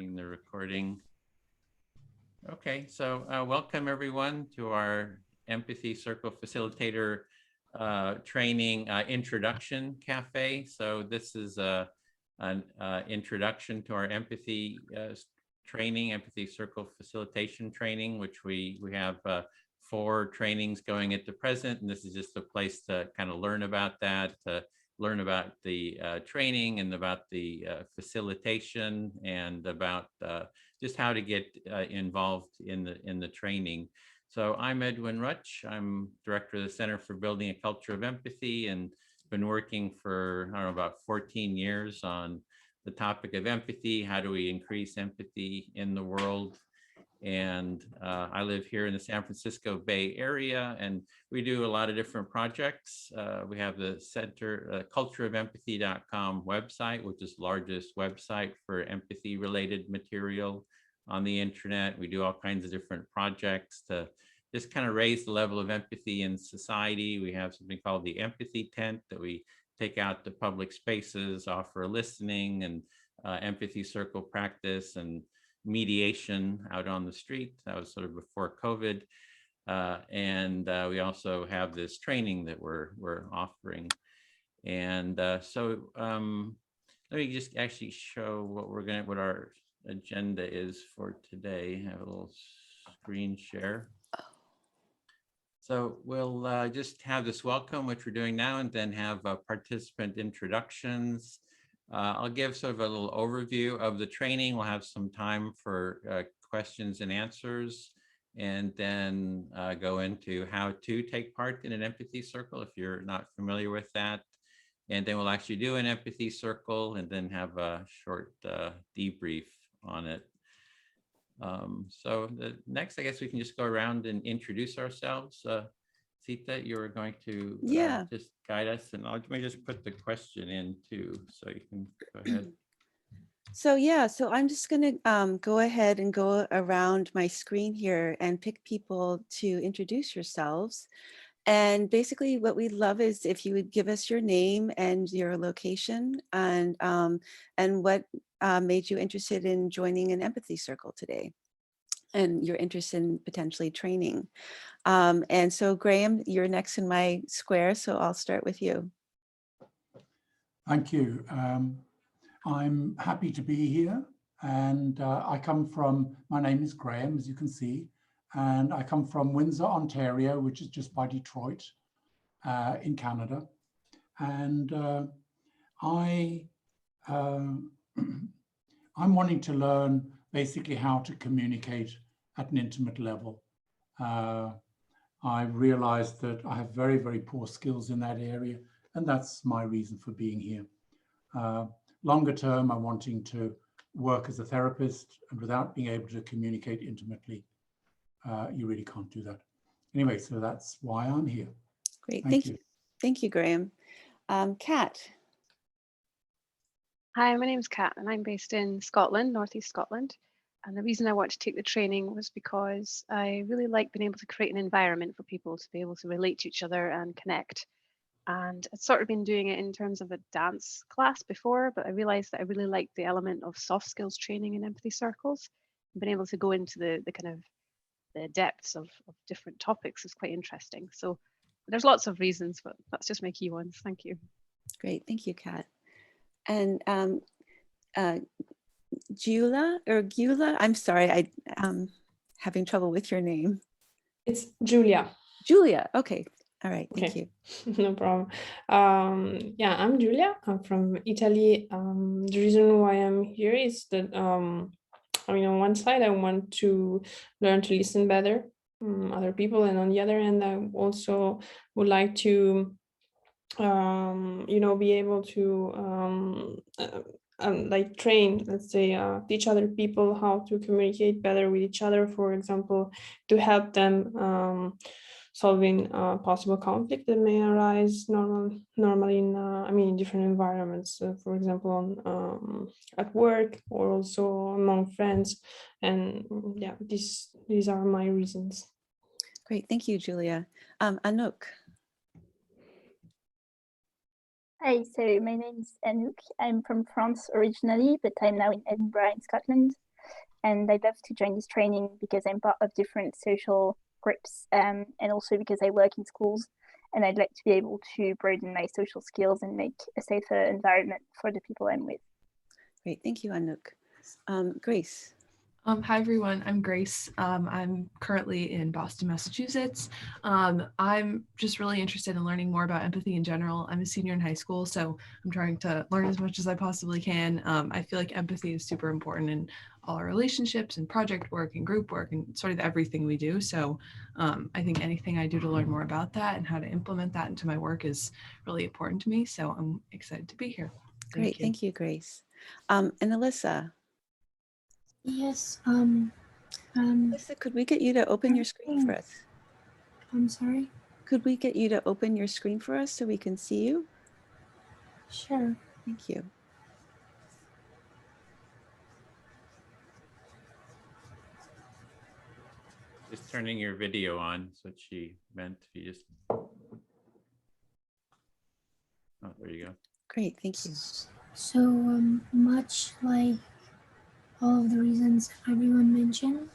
starting the recording. Okay, so welcome everyone to our Empathy Circle Facilitator Training Introduction Cafe. So this is an introduction to our empathy training, Empathy Circle Facilitation Training, which we have 4 trainings going at the present, and this is just a place to kind of learn about that, to learn about the training and about the facilitation and about just how to get involved in the training. So I'm Edwin Rutch. I'm director of the Center for Building a Culture of Empathy, and been working for, I don't know, about 14 years on the topic of empathy. How do we increase empathy in the world? And I live here in the San Francisco Bay Area, and we do a lot of different projects. We have the Center, cultureofempathy.com website, which is the largest website for empathy related material on the internet. We do all kinds of different projects to just kind of raise the level of empathy in society. We have something called the Empathy Tent that we take out to public spaces, offer listening and empathy circle practice and mediation out on the street. That was sort of before COVID. And we also have this training that we're offering. And so let me just actually show what our agenda is for today. I have a little screen share. So we'll just have this welcome, which we're doing now, and then have participant introductions. I'll give sort of a little overview of the training. We'll have some time for questions and answers, and then go into how to take part in an empathy circle if you're not familiar with that. And then we'll actually do an empathy circle and then have a short debrief on it. So the next, I guess we can just go around and introduce ourselves. Sita, you were going to just guide us, and let me just put the question in too, so you can go ahead. So I'm just going to go ahead and go around my screen here and pick people to introduce yourselves. And basically what we'd love is if you would give us your name and your location and what made you interested in joining an empathy circle today, and your interest in potentially training. And so Graham, you're next in my square, so I'll start with you. Thank you. I'm happy to be here, and my name is Graham, as you can see, and I come from Windsor, Ontario, which is just by Detroit in Canada. And I'm wanting to learn basically how to communicate at an intimate level. I realized that I have very, very poor skills in that area, and that's my reason for being here. Longer term, I'm wanting to work as a therapist, and without being able to communicate intimately, you really can't do that. Anyway, so that's why I'm here. Great, thank you. Thank you, Graham. Kat. Hi, my name is Kat, and I'm based in Scotland, Northeast Scotland. And the reason I wanted to take the training was because I really like being able to create an environment for people to be able to relate to each other and connect. And I'd sort of been doing it in terms of a dance class before, but I realized that I really liked the element of soft skills training in empathy circles. And being able to go into the kind of the depths of different topics is quite interesting. So there's lots of reasons, but that's just my key ones. Thank you. Great, thank you, Kat. And Gula, I'm sorry, I'm having trouble with your name. It's Julia. Julia, okay. All right, thank you. No problem. Yeah, I'm Julia. I'm from Italy. The reason why I'm here is that, I mean, on one side, I want to learn to listen better other people, and on the other hand, I also would like to, be able to like train, let's say, teach other people how to communicate better with each other, for example, to help them solving possible conflict that may arise normally in, in different environments, for example, at work or also among friends. And yeah, these are my reasons. Great, thank you, Julia. Anouk. Hi, so my name is Enoch. I'm from France originally, but I'm now in Edinburgh in Scotland. And I'd love to join this training because I'm part of different social groups, and also because I work in schools, and I'd like to be able to broaden my social skills and make a safer environment for the people I'm with. Great, thank you, Anouk. Grace. Hi, everyone. I'm Grace. I'm currently in Boston, Massachusetts. I'm just really interested in learning more about empathy in general. I'm a senior in high school, so I'm trying to learn as much as I possibly can. I feel like empathy is super important in all our relationships and project work and group work and sort of everything we do. So I think anything I do to learn more about that and how to implement that into my work is really important to me. So I'm excited to be here. Great, thank you, Grace. And Alyssa. Yes. Alyssa, could we get you to open your screen for us? I'm sorry? Could we get you to open your screen for us so we can see you? Sure. Thank you. Just turning your video on. That's what she meant. If you just, oh, there you go. Great, thank you. So much like all of the reasons everyone mentioned,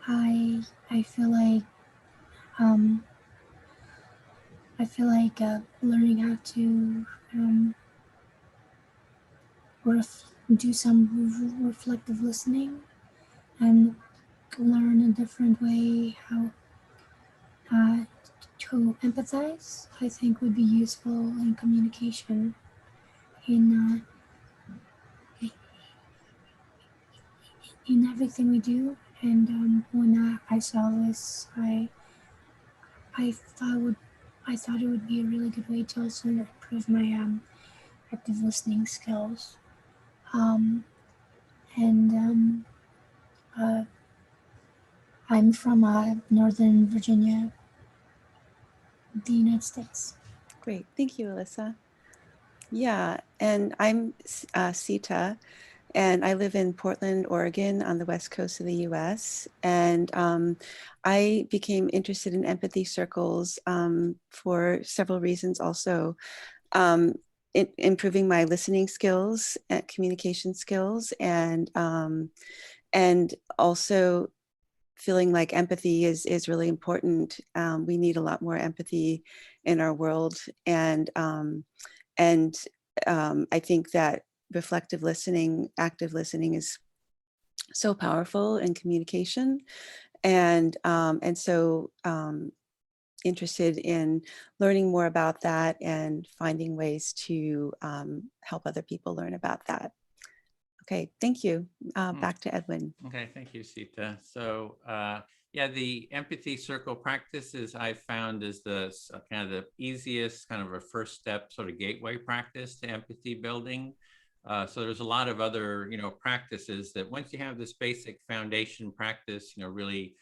I feel like learning how to do some reflective listening and learn a different way how to empathize, I think would be useful in communication in everything we do. And when I saw this, I thought it would be a really good way to also improve my active listening skills. I'm from Northern Virginia, the United States. Great, thank you, Alyssa. Yeah, and I'm Sita, and I live in Portland, Oregon on the west coast of the US. And I became interested in empathy circles for several reasons also. Improving my listening skills, communication skills, and also feeling like empathy is really important. We need a lot more empathy in our world. And I think that reflective listening, active listening is so powerful in communication. And so interested in learning more about that and finding ways to help other people learn about that. Okay, thank you. Back to Edwin. Okay, thank you, Sita. So yeah, the empathy circle practices I found is the kind of the easiest kind of a first step sort of gateway practice to empathy building. So there's a lot of other, practices that once you have this basic foundation practice, really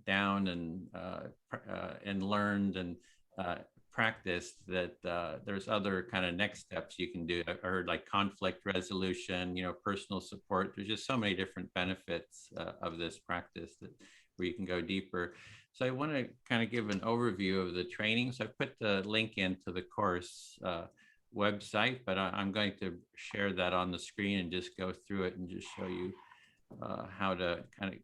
down and learned and practiced, that there's other kind of next steps you can do. I heard like conflict resolution, personal support. There's just so many different benefits of this practice where you can go deeper. So I want to kind of give an overview of the training. So I put the link into the course website, but I'm going to share that on the screen and just go through it and just show you how to kind of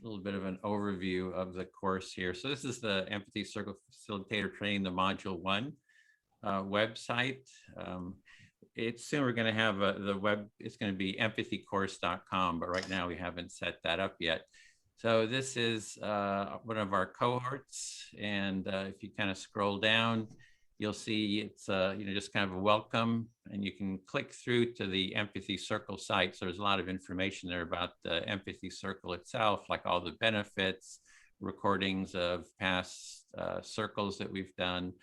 a little bit of an overview of the course here. So this is the Empathy Circle Facilitator Training, the Module 1 website. Soon we're going to have the web, it's going to be empathycourse.com, but right now we haven't set that up yet. So this is one of our cohorts. And if you kind of scroll down, you'll see it's just kind of a welcome, and you can click through to the Empathy Circle site. So there's a lot of information there about the Empathy Circle itself, like all the benefits, recordings of past circles that we've done.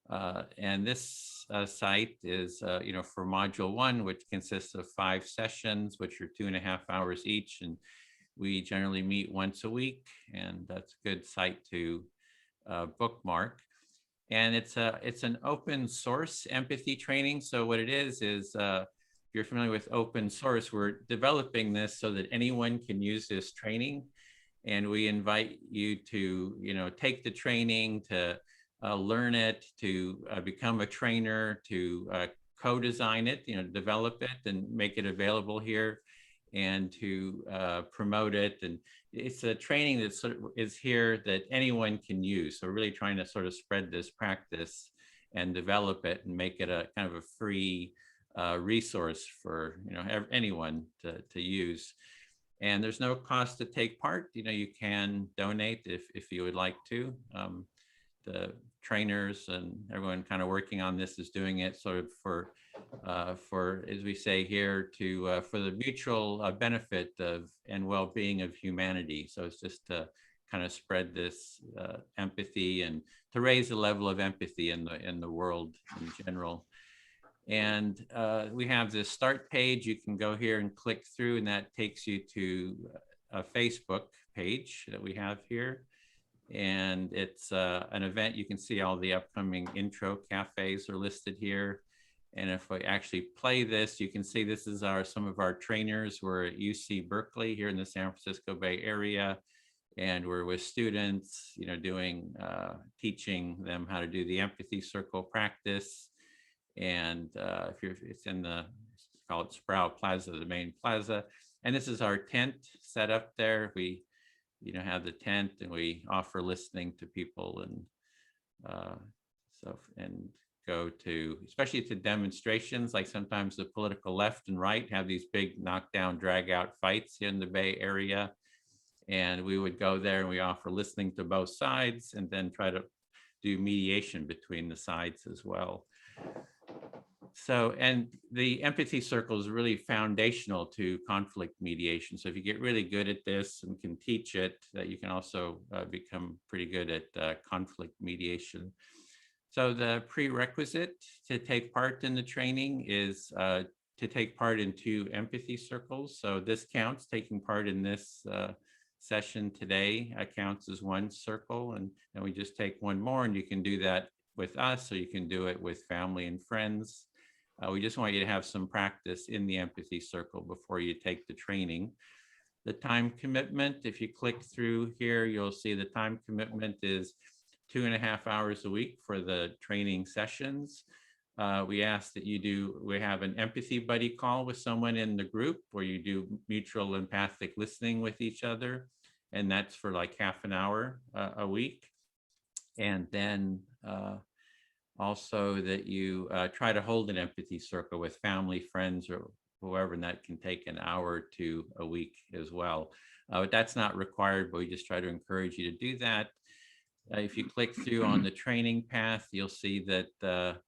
And this site is, for Module 1, which consists of 5 sessions, which are 2.5 hours each. And we generally meet once a week, and that's a good site to bookmark. And it's an open source empathy training. So what it is if you're familiar with open source, we're developing this so that anyone can use this training. And we invite you to, take the training, to learn it, to become a trainer, to co-design it, develop it and make it available here, and to promote it. And it's a training that sort of is here that anyone can use. So we're really trying to sort of spread this practice and develop it and make it a kind of a free resource for anyone to use. And there's no cost to take part. You can donate if you would like to. The trainers and everyone kind of working on this is doing it sort of for as we say here, for the mutual benefit of and well-being of humanity. So it's just to kind of spread this empathy and to raise the level of empathy in the world in general. And we have this start page. You can go here and click through, and that takes you to a Facebook page that we have here. And it's an event. You can see all the upcoming intro cafes are listed here. And if we actually play this, you can see this is some of our trainers. We're at UC Berkeley here in the San Francisco Bay Area. And we're with students, doing, teaching them how to do the empathy circle practice. And it's in call it Sprout Plaza, the main plaza. And this is our tent set up there. We have the tent, and we offer listening to people, and go to, especially to demonstrations, like sometimes the political left and right have these big knockdown, drag out fights here in the Bay Area. And we would go there and we offer listening to both sides and then try to do mediation between the sides as well. So, and the empathy circle is really foundational to conflict mediation. So if you get really good at this and can teach it, that you can also become pretty good at conflict mediation. So the prerequisite to take part in the training is to take part in 2 empathy circles. So this counts, taking part in this session today counts as 1 circle, and then we just take 1 more, and you can do that with us, or you can do it with family and friends. We just want you to have some practice in the empathy circle before you take the training. The time commitment, if you click through here, you'll see the time commitment is 2.5 hours a week for the training sessions. We ask that we have an empathy buddy call with someone in the group where you do mutual empathic listening with each other. And that's for like half an hour a week. And then also that you try to hold an empathy circle with family, friends, or whoever, and that can take an hour or 2 a week as well. But that's not required, but we just try to encourage you to do that. If you click through on the training path, you'll see that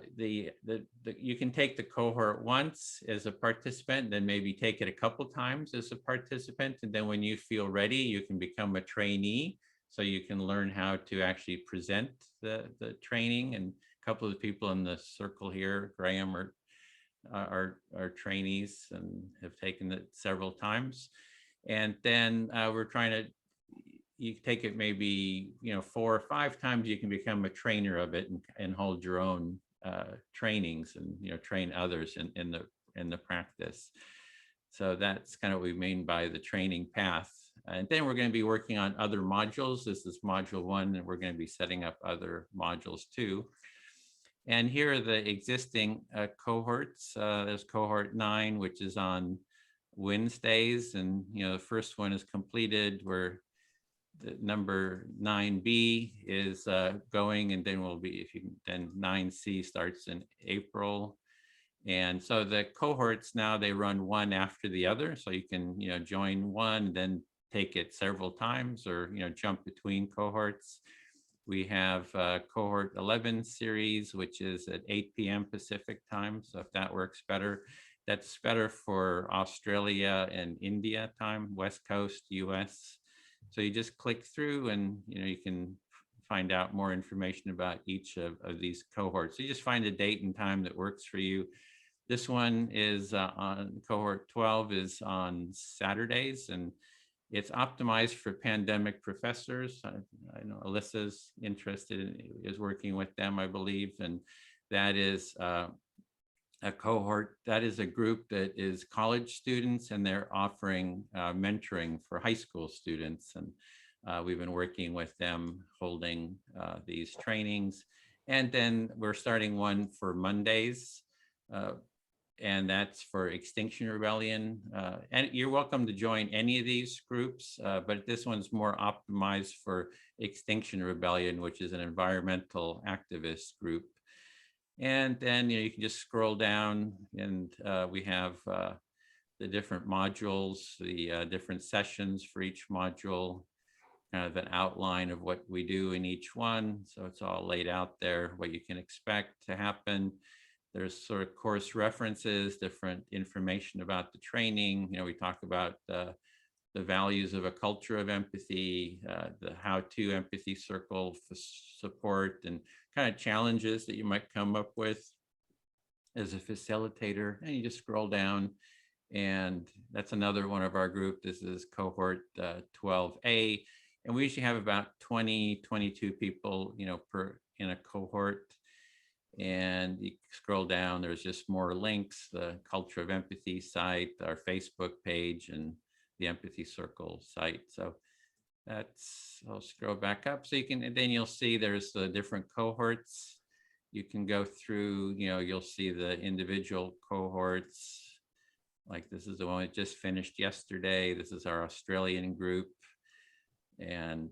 you can take the cohort once as a participant, then maybe take it a couple times as a participant. And then when you feel ready, you can become a trainee. So you can learn how to actually present the training. And a couple of the people in the circle here, Graham, are trainees and have taken it several times. And then we're trying to, you take it maybe 4 or 5 times, you can become a trainer of it and hold your own trainings and train others in the practice. So that's kind of what we mean by the training path. And then we're going to be working on other modules. This is module 1, and we're going to be setting up other modules too. And here are the existing cohorts. There's cohort 9, which is on Wednesdays, and the first one is completed. Where the number 9B is going, and then we'll be, then 9C starts in April. And so the cohorts now, they run one after the other. So you can, join one, then take it several times, or, jump between cohorts. We have cohort 11 series, which is at 8 p.m. Pacific time. So if that works better, that's better for Australia and India time, West Coast, US. So you just click through and, you can find out more information about each of these cohorts. So you just find a date and time that works for you. This one is on cohort 12 is on Saturdays, and it's optimized for pandemic professors. I know Alyssa's interested is working with them, I believe. And that is a cohort, that is a group that is college students, and they're offering mentoring for high school students. And we've been working with them, holding these trainings. And then we're starting one for Mondays, and that's for Extinction Rebellion. And you're welcome to join any of these groups, but this one's more optimized for Extinction Rebellion, which is an environmental activist group. And then you can just scroll down, and we have the different modules, the different sessions for each module, kind of an outline of what we do in each one. So it's all laid out there, what you can expect to happen. There's sort of course references, different information about the training. We talk about the values of a culture of empathy, the how-to empathy circle for support, and kind of challenges that you might come up with as a facilitator. And you just scroll down, and that's another one of our group. This is cohort 12A, and we usually have about 20, 22 people, in a cohort. And you scroll down, there's just more links, the Culture of Empathy site, our Facebook page, and the Empathy Circle site. So I'll scroll back up. So you can, and then you'll see there's the different cohorts. You can go through, you'll see the individual cohorts. Like this is the one that just finished yesterday. This is our Australian group. And,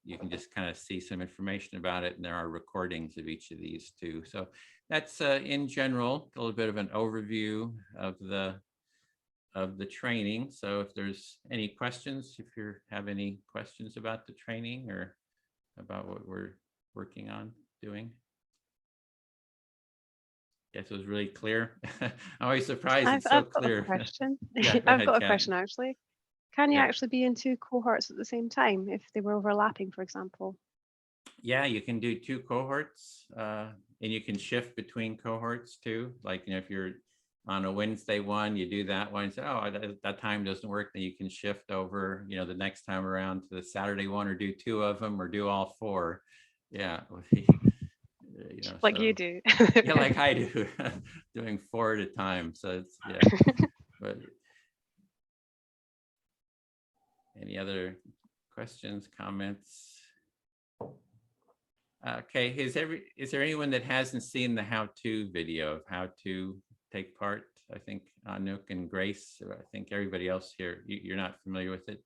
you can just kind of see some information about it, and there are recordings of each of these too. So that's in general a little bit of an overview of the training. So if there's any questions, if you have any questions about the training or about what we're working on doing. Guess it was really clear. I'm always surprised it's so clear. I've got a question. Yeah, I've got a Kat. question actually. Can you Yeah. actually be in two cohorts at the same time if they were overlapping, for example? Yeah, you can do two cohorts, and you can shift between cohorts too. Like, if you're on a Wednesday one, you do that one, and say, oh, that time doesn't work, then you can shift over, the next time around to the Saturday one, or do two of them, or do all four. Yeah. Like you do. Yeah, like I do, doing 4 at a time. So it's, yeah. But any other questions, comments? Okay, is there anyone that hasn't seen the how-to video of how to take part? I think Enoch and Grace, I think everybody else here, you're not familiar with it.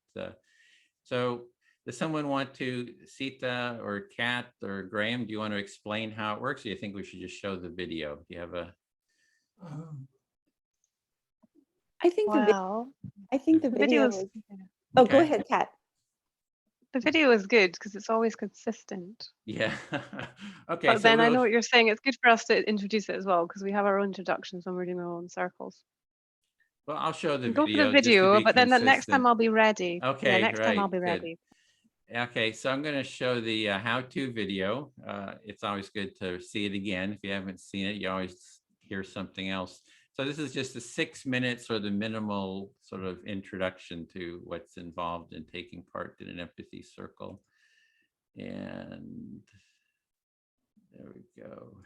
So does someone want to, Sita or Kat or Graham, do you want to explain how it works? Or do you think we should just show the video? Do you have a? I think the video is, oh, Okay. Go ahead, Kat. The video is good because it's always consistent. Yeah. Okay. But then I know what you're saying. It's good for us to introduce it as well because we have our own introductions when we're doing our own circles. Well, I'll show the Go video. for the video, but then the next time consistent. I'll be ready. Okay, yeah, next time I'll be good. ready. Okay, so I'm going to show the how-to video. It's always good to see it again. If you haven't seen it, you always hear something else. So this is just a 6 minutes, or the minimal sort of introduction to what's involved in taking part in an empathy circle. And there we go.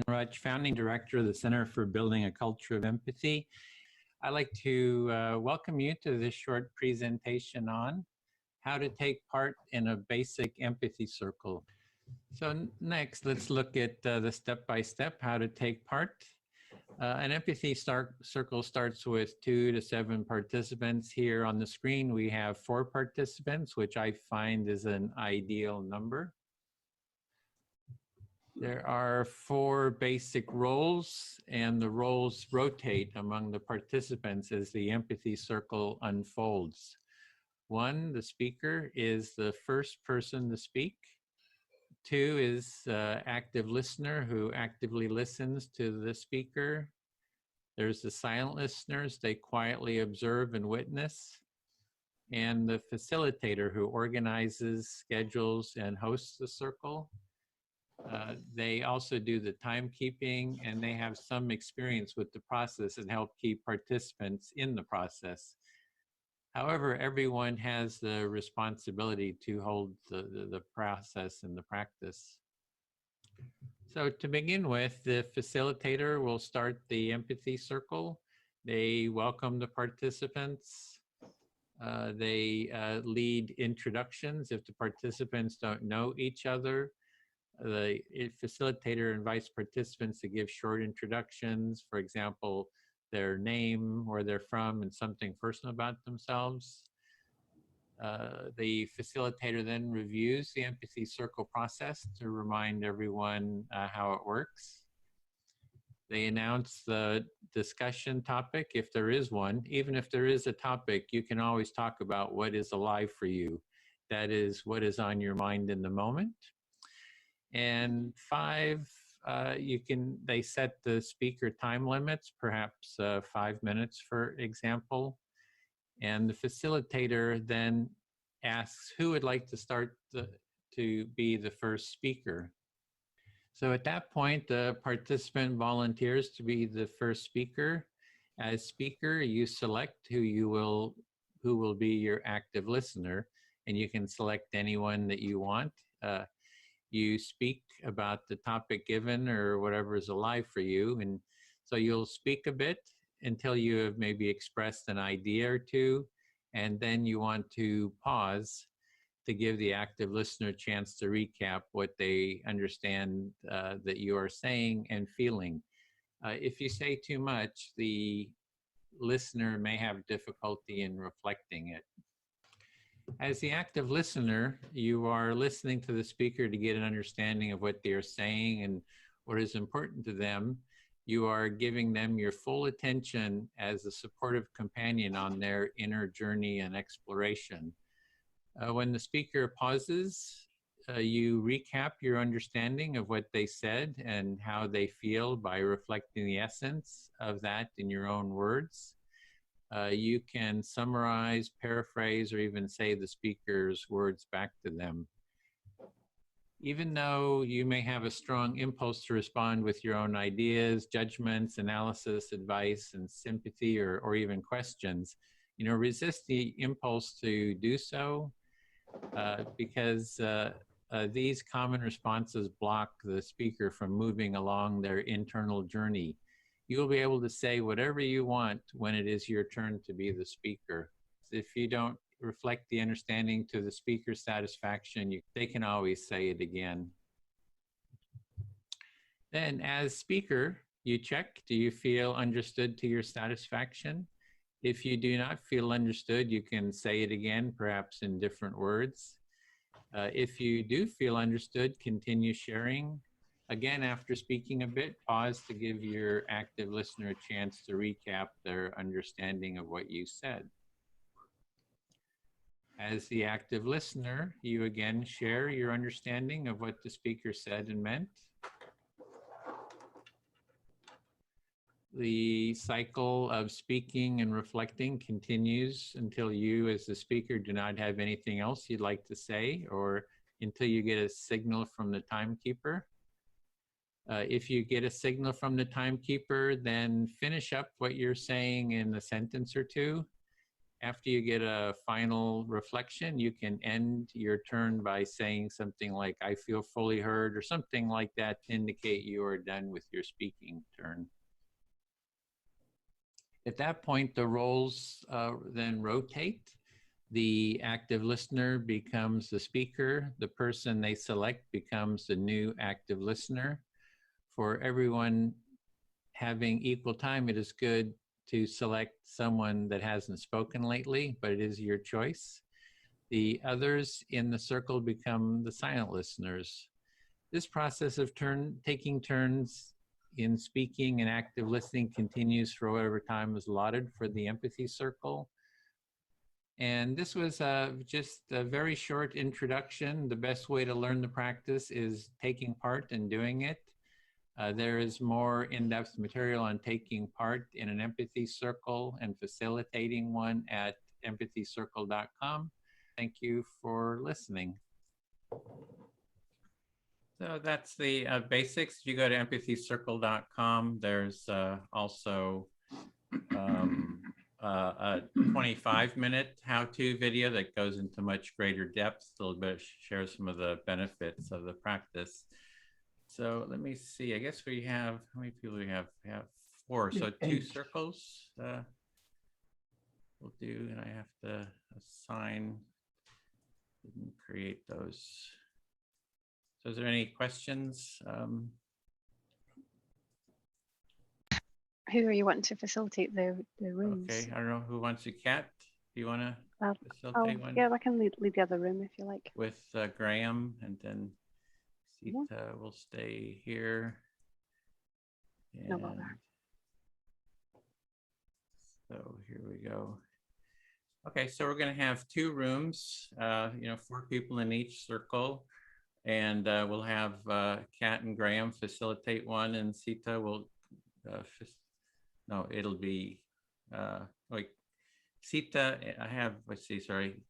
Raj, founding director of the Center for Building a Culture of Empathy. I'd like to welcome you to this short presentation on how to take part in a basic empathy circle. So next, let's look at the step-by-step how to take part. An empathy circle starts with 2 to 7 participants. Here on the screen, we have 4 participants, which I find is an ideal number. There are 4 basic roles, and the roles rotate among the participants as the empathy circle unfolds. 1, the speaker, is the first person to speak. 2 is active listener who actively listens to the speaker. There's the silent listeners, they quietly observe and witness. And the facilitator who organizes, schedules, and hosts the circle. They also do the timekeeping, and they have some experience with the process and help keep participants in the process. However, everyone has the responsibility to hold the process and the practice. So to begin with, the facilitator will start the empathy circle. They welcome the participants. They lead introductions if the participants don't know each other. The facilitator invites participants to give short introductions, for example, their name, where they're from, and something personal about themselves. The facilitator then reviews the empathy circle process to remind everyone how it works. They announce the discussion topic, if there is one. Even if there is a topic, you can always talk about what is alive for you. That is what is on your mind in the moment. And 5, they set the speaker time limits, perhaps 5 minutes, for example. And the facilitator then asks who would like to start to be the first speaker. So at that point, the participant volunteers to be the first speaker. As speaker, you select who will be your active listener, and you can select anyone that you want. You speak about the topic given or whatever is alive for you, and so you'll speak a bit until you have maybe expressed an idea or two, and then you want to pause to give the active listener a chance to recap what they understand that you are saying and feeling. If you say too much, the listener may have difficulty in reflecting it. As the active listener, you are listening to the speaker to get an understanding of what they are saying and what is important to them. You are giving them your full attention as a supportive companion on their inner journey and exploration. When the speaker pauses, you recap your understanding of what they said and how they feel by reflecting the essence of that in your own words. You can summarize, paraphrase, or even say the speaker's words back to them. Even though you may have a strong impulse to respond with your own ideas, judgments, analysis, advice, and sympathy, or even questions, resist the impulse to do so because these common responses block the speaker from moving along their internal journey. You will be able to say whatever you want when it is your turn to be the speaker. If you don't reflect the understanding to the speaker's satisfaction, they can always say it again. Then as speaker, you check, do you feel understood to your satisfaction? If you do not feel understood, you can say it again, perhaps in different words. If you do feel understood, continue sharing. Again, after speaking a bit, pause to give your active listener a chance to recap their understanding of what you said. As the active listener, you again share your understanding of what the speaker said and meant. The cycle of speaking and reflecting continues until you, as the speaker, do not have anything else you'd like to say, or until you get a signal from the timekeeper. If you get a signal from the timekeeper, then finish up what you're saying in a sentence or two. After you get a final reflection, you can end your turn by saying something like, "I feel fully heard," or something like that to indicate you are done with your speaking turn. At that point, the roles then rotate. The active listener becomes the speaker. The person they select becomes the new active listener. For everyone having equal time, it is good to select someone that hasn't spoken lately, but it is your choice. The others in the circle become the silent listeners. This process of taking turns in speaking and active listening continues for whatever time is allotted for the empathy circle. And this was just a very short introduction. The best way to learn the practice is taking part and doing it. There is more in-depth material on taking part in an empathy circle and facilitating one at empathycircle.com. Thank you for listening. So that's the basics. If you go to empathycircle.com, there's also a 25-minute how-to video that goes into much greater depth, a little bit, shares some of the benefits of the practice. So let me see, I guess we have, how many people do we have? We have 4, so 2 circles. we'll do, and I have to assign, didn't create those. So is there any questions? Who are you wanting to facilitate the rooms? Okay, I don't know who wants a cat. Do you want to facilitate one? Yeah, I can lead the other room if you like. With Graham, and then Yeah. Sita will stay here. No bother. So here we go. Okay, so we're going to have 2 rooms, 4 people in each circle, and we'll have Kat and Graham facilitate one, and Sita will, it'll be, like Sita,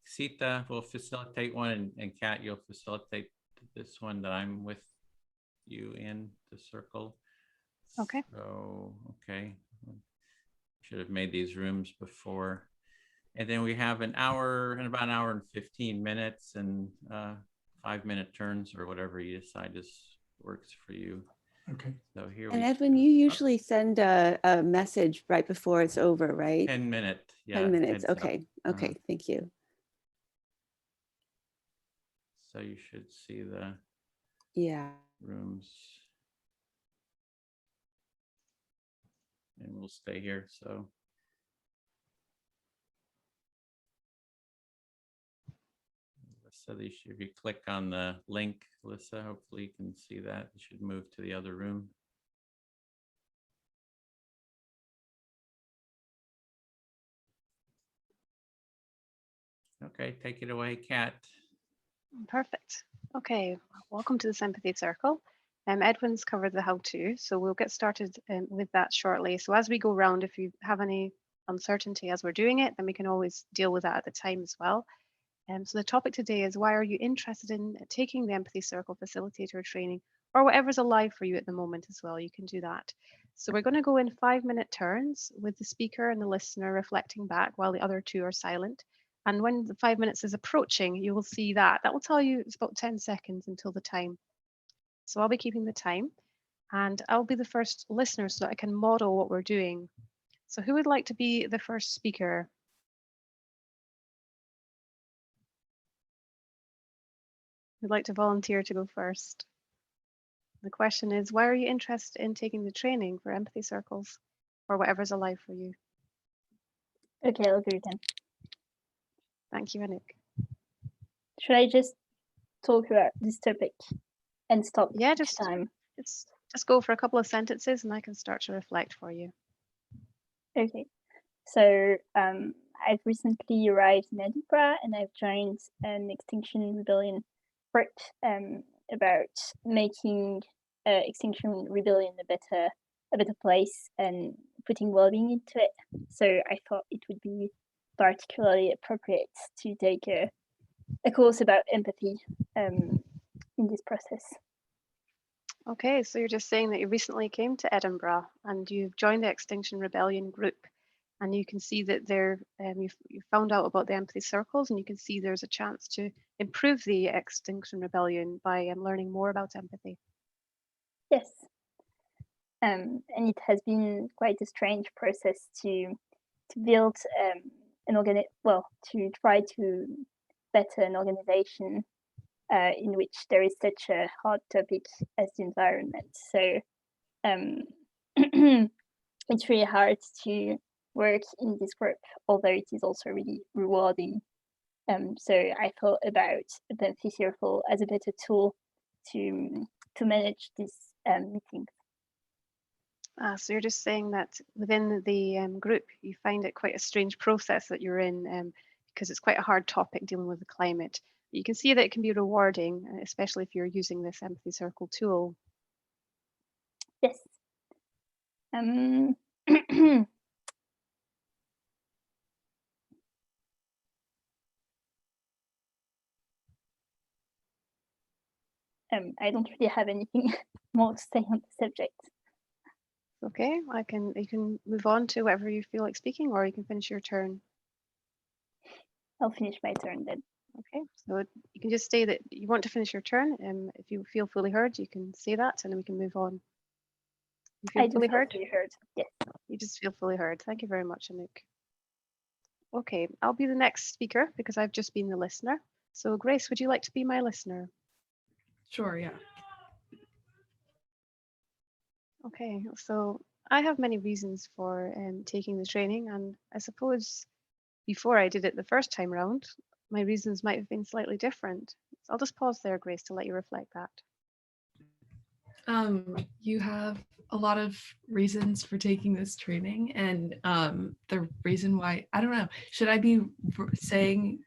Sita will facilitate one, and Kat, you'll facilitate this one that I'm with you in the circle. Okay. So, okay. Should have made these rooms before. And then we have about an hour and 15 minutes and 5-minute turns or whatever you decide works for you. Okay. So here And Edwin, you usually send a message right before it's over, right? 10 minute. Yeah, 10 minutes. heads up. Okay. Okay. Thank you. So you should see the rooms. And we'll stay here. So if you click on the link, Alyssa, hopefully you can see that. You should move to the other room. Okay, take it away, Kat. Perfect. Okay, welcome to the Empathy Circle. Edwin's covered the how-to, so we'll get started with that shortly. So as we go around, if you have any uncertainty as we're doing it, then we can always deal with that at the time as well. So the topic today is, why are you interested in taking the Empathy Circle Facilitator Training, or whatever's alive for you at the moment as well? You can do that. So we're going to go in 5-minute turns with the speaker and the listener reflecting back while the other 2 are silent. And when the 5 minutes is approaching, you will see that will tell you it's about 10 seconds until the time. So I'll be keeping the time, and I'll be the first listener so that I can model what we're doing. So who would like to be the first speaker? Who'd like to volunteer to go first? The question is, why are you interested in taking the training for empathy circles, or whatever's alive for you? Okay, I'll do it then. Thank you, Enoch. Should I just talk about this topic and stop just time? Just go for a couple of sentences and I can start to reflect for you. Okay, so I've recently arrived in Edinburgh and I've joined an Extinction Rebellion group about making Extinction Rebellion a better place and putting well-being into it. So I thought it would be particularly appropriate to take a course about empathy in this process. Okay, so you're just saying that you recently came to Edinburgh and you've joined the Extinction Rebellion group, and you can see that there you found out about the empathy circles, and you can see there's a chance to improve the Extinction Rebellion by learning more about empathy. Yes, and it has been quite a strange process to build to try to better an organization in which there is such a hard topic as the environment. So it's really hard to work in this group, although it is also really rewarding. So I thought about Empathy Circle as a better tool to manage this meeting. So you're just saying that within the group, you find it quite a strange process that you're in, because it's quite a hard topic dealing with the climate. You can see that it can be rewarding, especially if you're using this Empathy Circle tool. Yes. I don't really have anything more to say on the subject. Okay, you can move on to whatever you feel like speaking, or you can finish your turn. I'll finish my turn then. Okay, so you can just say that you want to finish your turn. If you feel fully heard, you can say that, and then we can move on. You feel fully heard? Fully heard. Yes. You just feel fully heard. Thank you very much, Enoch. Okay, I'll be the next speaker because I've just been the listener. So Grace, would you like to be my listener? Sure, yeah. Okay, so I have many reasons for taking the training, and I suppose before I did it the first time round, my reasons might have been slightly different. So I'll just pause there, Grace, to let you reflect that. You have a lot of reasons for taking this training, and the reason why, I don't know, should I be saying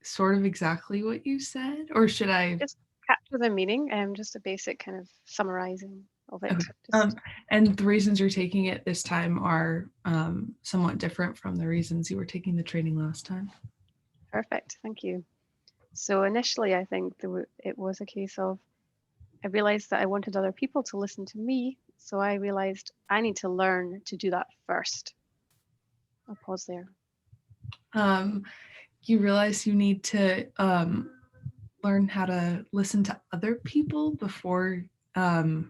sort of exactly what you said, or should I? Just capture the meaning, just a basic kind of summarizing of it. Okay. And the reasons you're taking it this time are somewhat different from the reasons you were taking the training last time. Perfect, thank you. So initially, I think it was a case of I realized that I wanted other people to listen to me. So I realized I need to learn to do that first. I'll pause there. You realize you need to learn how to listen to other people before other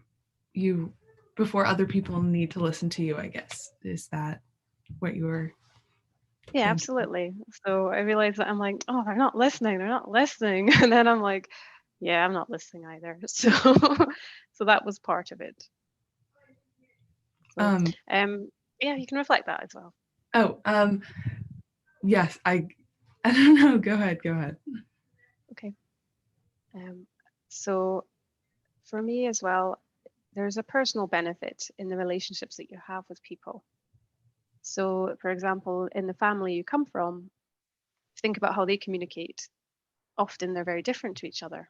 people need to listen to you, I guess. Is that what you were Yeah, thinking? absolutely. So I realized that I'm like, oh, they're not listening. And then I'm like, yeah, I'm not listening either. So so that was part of it. So yeah, you can reflect that as well. Yes, I don't know. Go ahead. Okay. So for me as well, there's a personal benefit in the relationships that you have with people. So, for example, in the family you come from, think about how they communicate. Often they're very different to each other.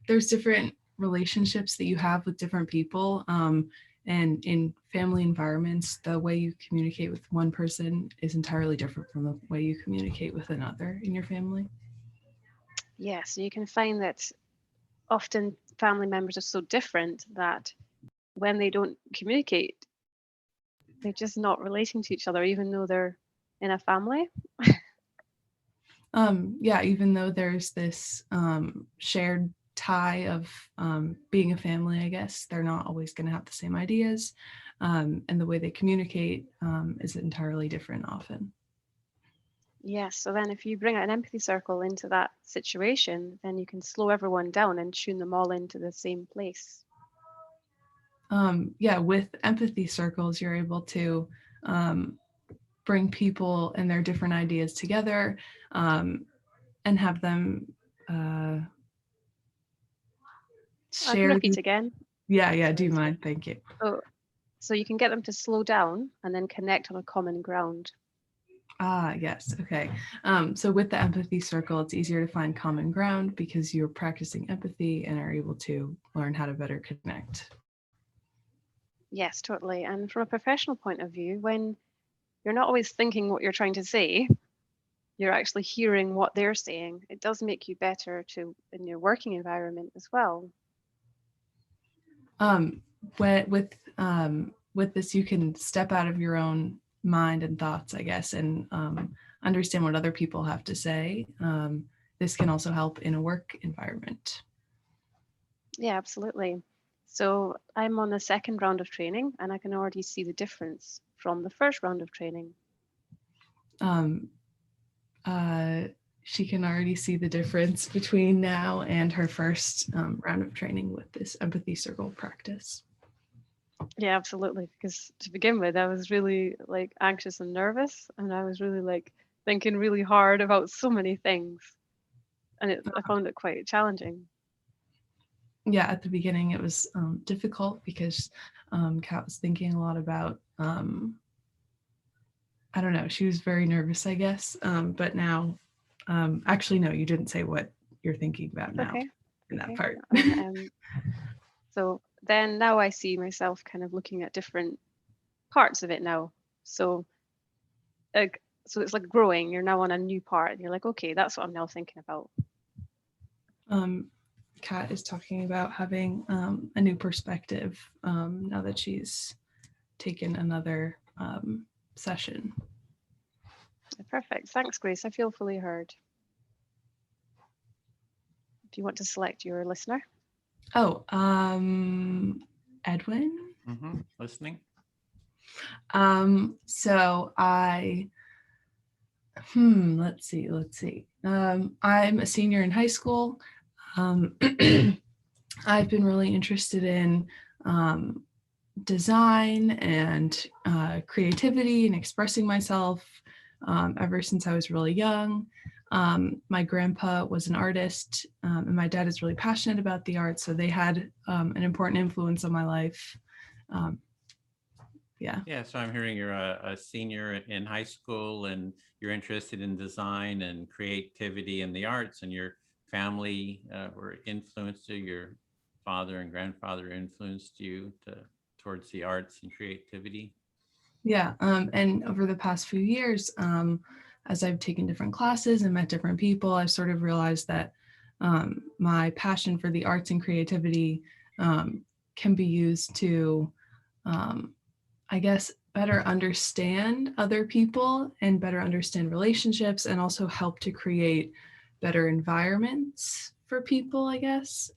There's different relationships that you have with different people. And in family environments, the way you communicate with one person is entirely different from the way you communicate with another in your family. Yeah, so you can find that often family members are so different that when they don't communicate, they're just not relating to each other, even though they're in a family. Yeah, even though there's this shared tie of being a family, I guess, they're not always going to have the same ideas. And the way they communicate is entirely different often. Yes, so then if you bring an empathy circle into that situation, then you can slow everyone down and tune them all into the same place. Yeah, with empathy circles, you're able to bring people and their different ideas together and have them I can share. repeat again. Yeah, do you mind? Thank you. So you can get them to slow down and then connect on a common ground. Yes. Okay. So with the empathy circle, it's easier to find common ground because you're practicing empathy and are able to learn how to better connect. Yes, totally. And from a professional point of view, when you're not always thinking what you're trying to say, you're actually hearing what they're saying. It does make you better in your working environment as well. With this, you can step out of your own mind and thoughts, I guess, and understand what other people have to say. This can also help in a work environment. Yeah, absolutely. So I'm on the second round of training and I can already see the difference from the first round of training. She can already see the difference between now and her first round of training with this empathy circle practice. Yeah, absolutely. Because to begin with, I was really like anxious and nervous, and I was really like thinking really hard about so many things, and I found it quite challenging. Yeah, at the beginning it was difficult because Kat was thinking a lot about I don't know, she was very nervous, I guess. But now, actually, no, you didn't say what you're thinking about now in that part. So then now I see myself kind of looking at different parts of it now. So it's like growing. You're now on a new part. And you're like, okay, that's what I'm now thinking about. Kat is talking about having a new perspective now that she's taken another session. Perfect. Thanks, Grace. I feel fully heard. Do you want to select your listener? Oh, Edwin? Listening. So let's see. I'm a senior in high school. I've been really interested in design and creativity and expressing myself ever since I was really young. My grandpa was an artist, and my dad is really passionate about the arts, so they had an important influence on my life. Yeah. Yeah, so I'm hearing you're a senior in high school and you're interested in design and creativity and the arts, and your family were influenced you, your father and grandfather influenced you towards the arts and creativity. Yeah, and over the past few years, as I've taken different classes and met different people, I've sort of realized that my passion for the arts and creativity can be used to, I guess, better understand other people and better understand relationships, and also help to create better environments for people, I guess.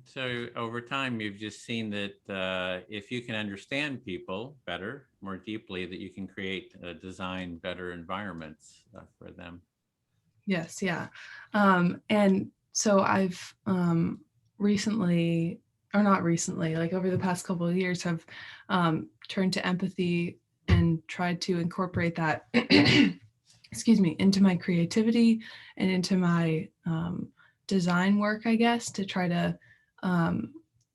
So over time, you've just seen that if you can understand people better, more deeply, that you can create, design better environments for them. Yes, yeah. And so I've recently, or not recently, like over the past couple of years, have turned to empathy and tried to incorporate that, excuse me, into my creativity and into my design work, I guess, to try to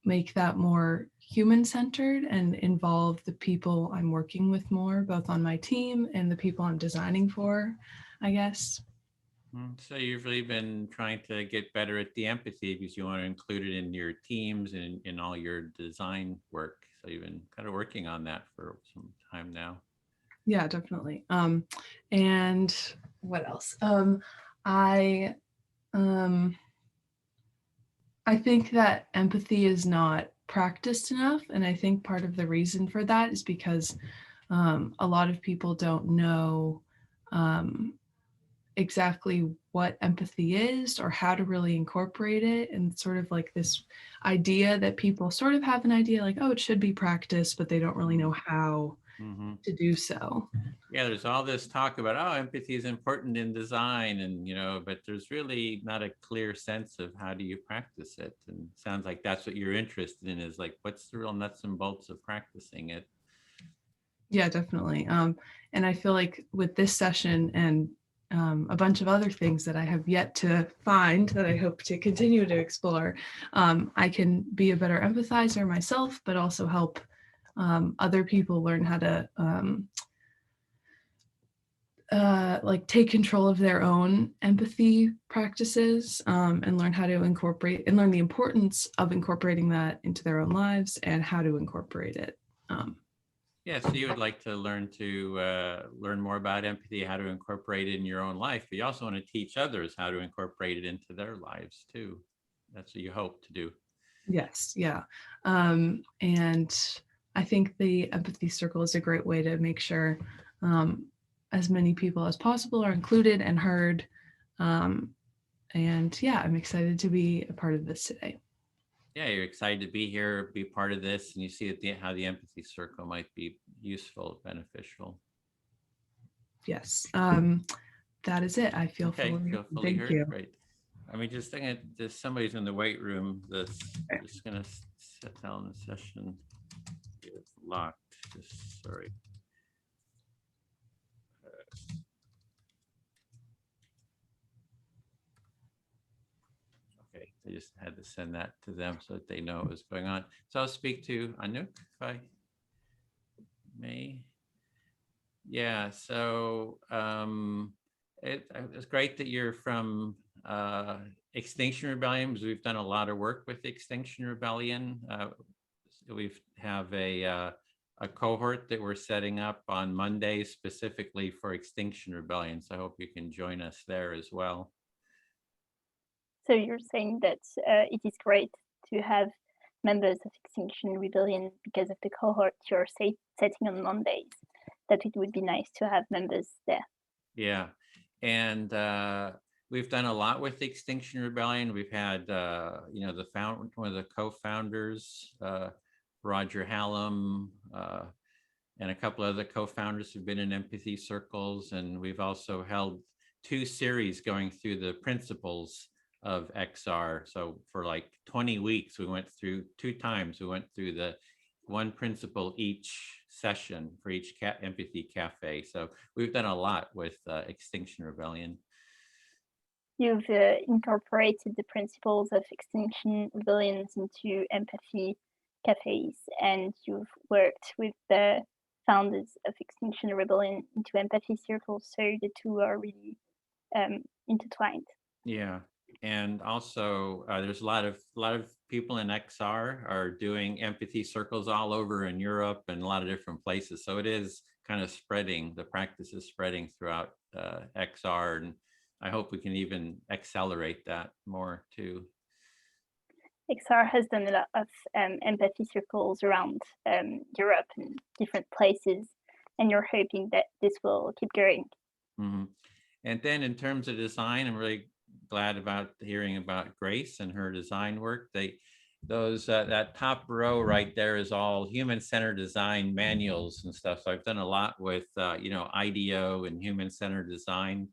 make that more human-centered and involve the people I'm working with more, both on my team and the people I'm designing for, I guess. So you've really been trying to get better at the empathy because you want to include it in your teams and in all your design work. So you've been kind of working on that for some time now. Yeah, definitely. And what else? I think that empathy is not practiced enough, and I think part of the reason for that is because a lot of people don't know exactly what empathy is or how to really incorporate it, and sort of like this idea that people sort of have an idea like, oh, it should be practiced, but they don't really know how to do so. Yeah, there's all this talk about, oh, empathy is important in design, and but there's really not a clear sense of how do you practice it. And it sounds like that's what you're interested in, is like, what's the real nuts and bolts of practicing it? Yeah, definitely. And I feel like with this session and a bunch of other things that I have yet to find that I hope to continue to explore, I can be a better empathizer myself, but also help other people learn how to like take control of their own empathy practices, and learn how to incorporate and learn the importance of incorporating that into their own lives and how to incorporate it. Yeah, so you would like to learn more about empathy, how to incorporate it in your own life, but you also want to teach others how to incorporate it into their lives too. That's what you hope to do. Yes, yeah. And I think the Empathy Circle is a great way to make sure as many people as possible are included and heard. And yeah, I'm excited to be a part of this today. Yeah, you're excited to be here, be part of this, and you see how the Empathy Circle might be useful, beneficial. Yes, that is it. I feel Okay, feel fully Thank heard. you. Great. I mean, just thinking, there's somebody's in the wait room that's just gonna tell them the session is locked. Just sorry. Okay, I just had to send that to them so that they know what was going on. So I'll speak to Enoch if I may. Yeah, so it's great that you're from Extinction Rebellion, because we've done a lot of work with Extinction Rebellion. So we have a cohort that we're setting up on Mondays specifically for Extinction Rebellion. So I hope you can join us there as well. So you're saying that it is great to have members of Extinction Rebellion because of the cohort you're setting on Mondays, that it would be nice to have members there. Yeah, and we've done a lot with Extinction Rebellion. We've had, one of the co-founders Roger Hallam, and a couple other co-founders who've been in empathy circles. And we've also held 2 series going through the principles of XR. So for like 20 weeks, we went through 2 times. We went through the 1 principle each session for each empathy cafe. So we've done a lot with Extinction Rebellion. You've incorporated the principles of Extinction Rebellion into empathy cafes, and you've worked with the founders of Extinction Rebellion into empathy circles. So the 2 are really intertwined. Yeah, and also there's a lot of people in XR are doing empathy circles all over in Europe and a lot of different places. So it is kind of spreading. The practice is spreading throughout XR, and I hope we can even accelerate that more too. XR has done a lot of empathy circles around Europe and different places, and you're hoping that this will keep going. Mm-hmm. And then in terms of design, I'm really glad about hearing about Grace and her design work. That top row right there is all human-centered design manuals and stuff. So I've done a lot with IDEO and human-centered design.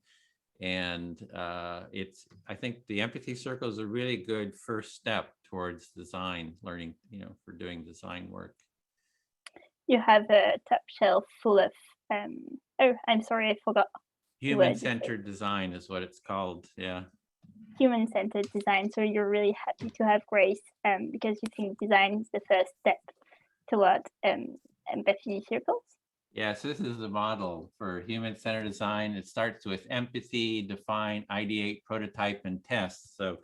And I think the empathy circle is a really good first step towards design learning, for doing design work. You have a top shelf full of, oh, I'm sorry, I forgot. Human-centered design is what it's called, yeah. Human-centered design. So you're really happy to have Grace because you think design is the first step toward empathy circles. Yeah, so this is the model for human-centered design. It starts with empathy, define, ideate, prototype, and test. So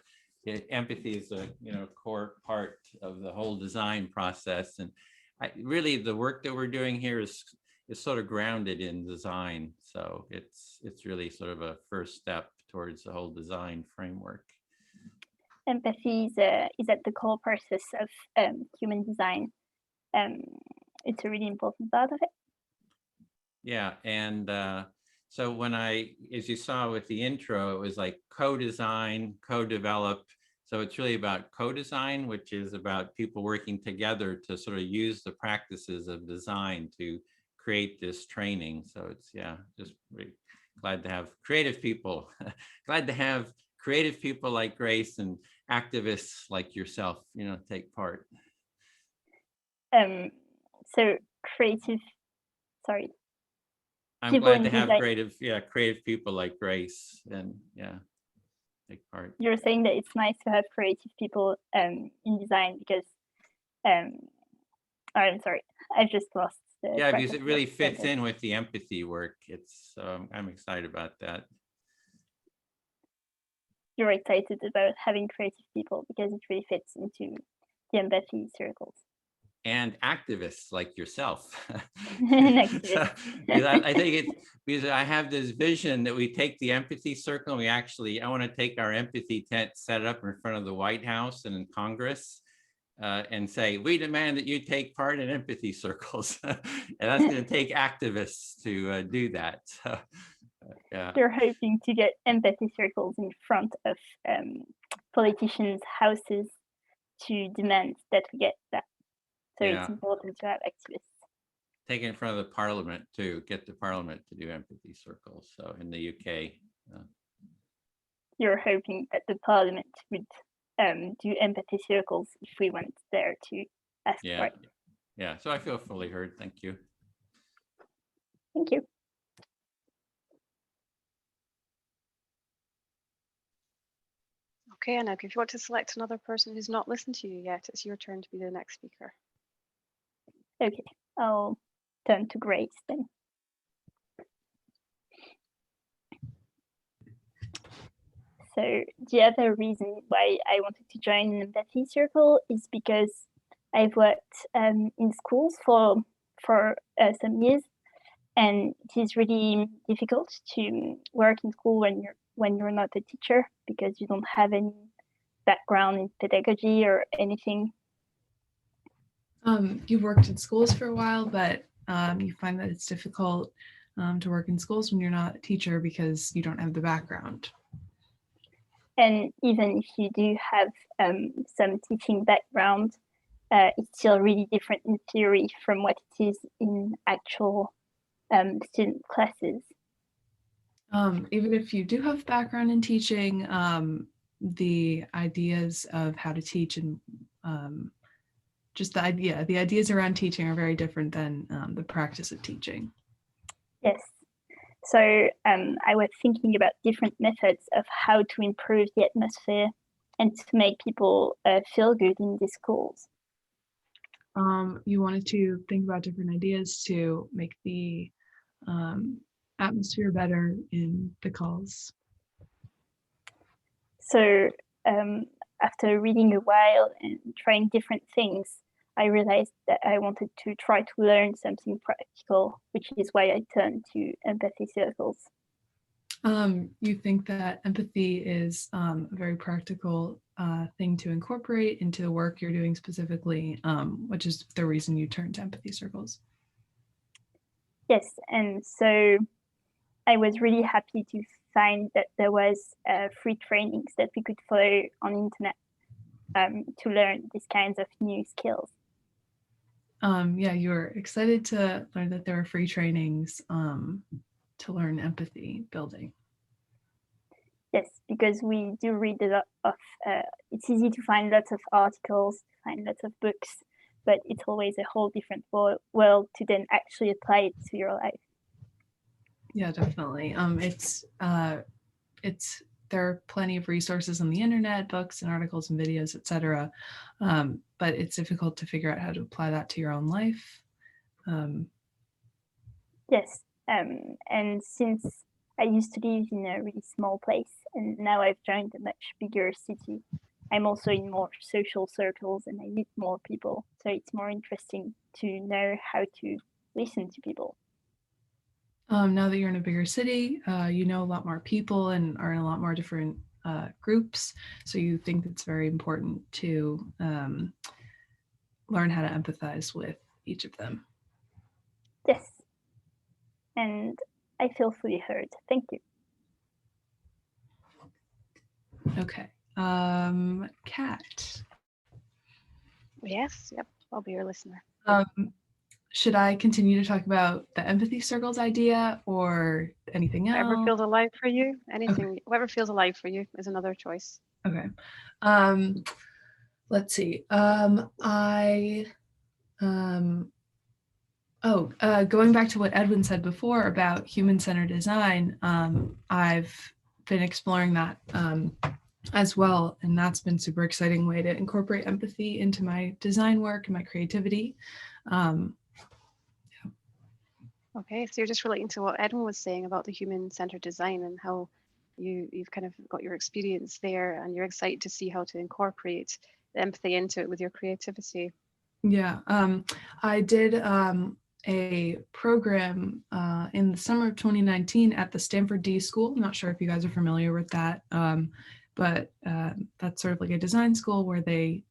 empathy is a core part of the whole design process. And really the work that we're doing here is sort of grounded in design. So it's really sort of a first step towards the whole design framework. Empathy is at the core process of human design. It's a really important part of it. Yeah, and so as you saw with the intro, it was like co-design, co-develop. So it's really about co-design, which is about people working together to sort of use the practices of design to create this training. So it's, just really glad to have creative people, glad to have creative people like Grace and activists like yourself, take part. So creative, sorry. I'm glad to have creative people like Grace and take part. You're saying that it's nice to have creative people in design because, I'm sorry, I've just lost the because it really fits in with the empathy work. It's I'm excited about that. You're excited about having creative people because it really fits into the empathy circles. And activists like yourself. So, I think it's because I have this vision that we take the empathy circle and I want to take our empathy tent, set it up in front of the White House and in Congress and say, we demand that you take part in empathy circles. And that's going to take activists to do that. So, You're hoping to get empathy circles in front of politicians' houses to demand that we get that. So it's important to have activists. Take it in front of the parliament to get the parliament to do empathy circles. So in the UK. You're hoping that the parliament would do empathy circles if we went there to ask for it. Yeah, so I feel fully heard. Thank you. Thank you. Okay, Enoch, if you want to select another person who's not listened to you yet, it's your turn to be the next speaker. Okay, I'll turn to Grace then. So the other reason why I wanted to join an empathy circle is because I've worked in schools for some years, and it is really difficult to work in school when you're not a teacher because you don't have any background in pedagogy or anything. You've worked in schools for a while, but you find that it's difficult to work in schools when you're not a teacher because you don't have the background. And even if you do have some teaching background, it's still really different in theory from what it is in actual student classes. Even if you do have background in teaching, the ideas of how to teach and just the ideas around teaching are very different than the practice of teaching. Yes. So I was thinking about different methods of how to improve the atmosphere and to make people feel good in the schools. You wanted to think about different ideas to make the atmosphere better in the calls. So after reading a while and trying different things, I realized that I wanted to try to learn something practical, which is why I turned to empathy circles. You think that empathy is a very practical thing to incorporate into the work you're doing specifically, which is the reason you turned to empathy circles. Yes, and so I was really happy to find that there was free trainings that we could follow on internet to learn these kinds of new skills. Yeah, you were excited to learn that there were free trainings to learn empathy building. Yes, because we do read a lot of, it's easy to find lots of articles, find lots of books, but it's always a whole different world to then actually apply it to your life. Yeah, definitely. There are plenty of resources on the internet, books and articles and videos, etc. But it's difficult to figure out how to apply that to your own life. Yes, and since I used to live in a really small place and now I've joined a much bigger city, I'm also in more social circles and I meet more people. So it's more interesting to know how to listen to people. Now that you're in a bigger city, you know a lot more people and are in a lot more different groups. So you think it's very important to learn how to empathize with each of them. Yes. And I feel fully heard. Thank you. Okay. Kat. Yes, yep, I'll be your listener. Should I continue to talk about the empathy circles idea or anything else? Whatever feels alive for you, anything, okay. Whatever feels alive for you is another choice. Okay. Let's see. Going back to what Edwin said before about human-centered design, I've been exploring that as well, and that's been super exciting way to incorporate empathy into my design work and my creativity. Okay, so you're just relating to what Edwin was saying about the human-centered design and how you've kind of got your experience there and you're excited to see how to incorporate the empathy into it with your creativity. Yeah, I did a program in the summer of 2019 at the Stanford D School. I'm not sure if you guys are familiar with that, but that's sort of like a design school where they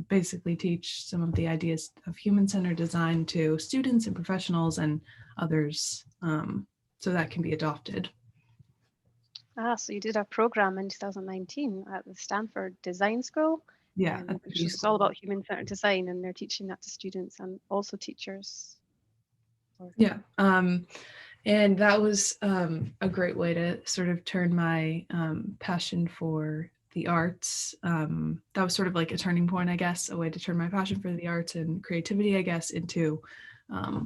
basically teach some of the ideas of human-centered design to students and professionals and others, so that can be adopted. So you did a program in 2019 at the Stanford Design School. Yeah, which is all about human-centered design, and they're teaching that to students and also teachers. Yeah, and that was a great way to sort of turn my passion for the arts. That was sort of like a turning point, I guess, a way to turn my passion for the arts and creativity, I guess, into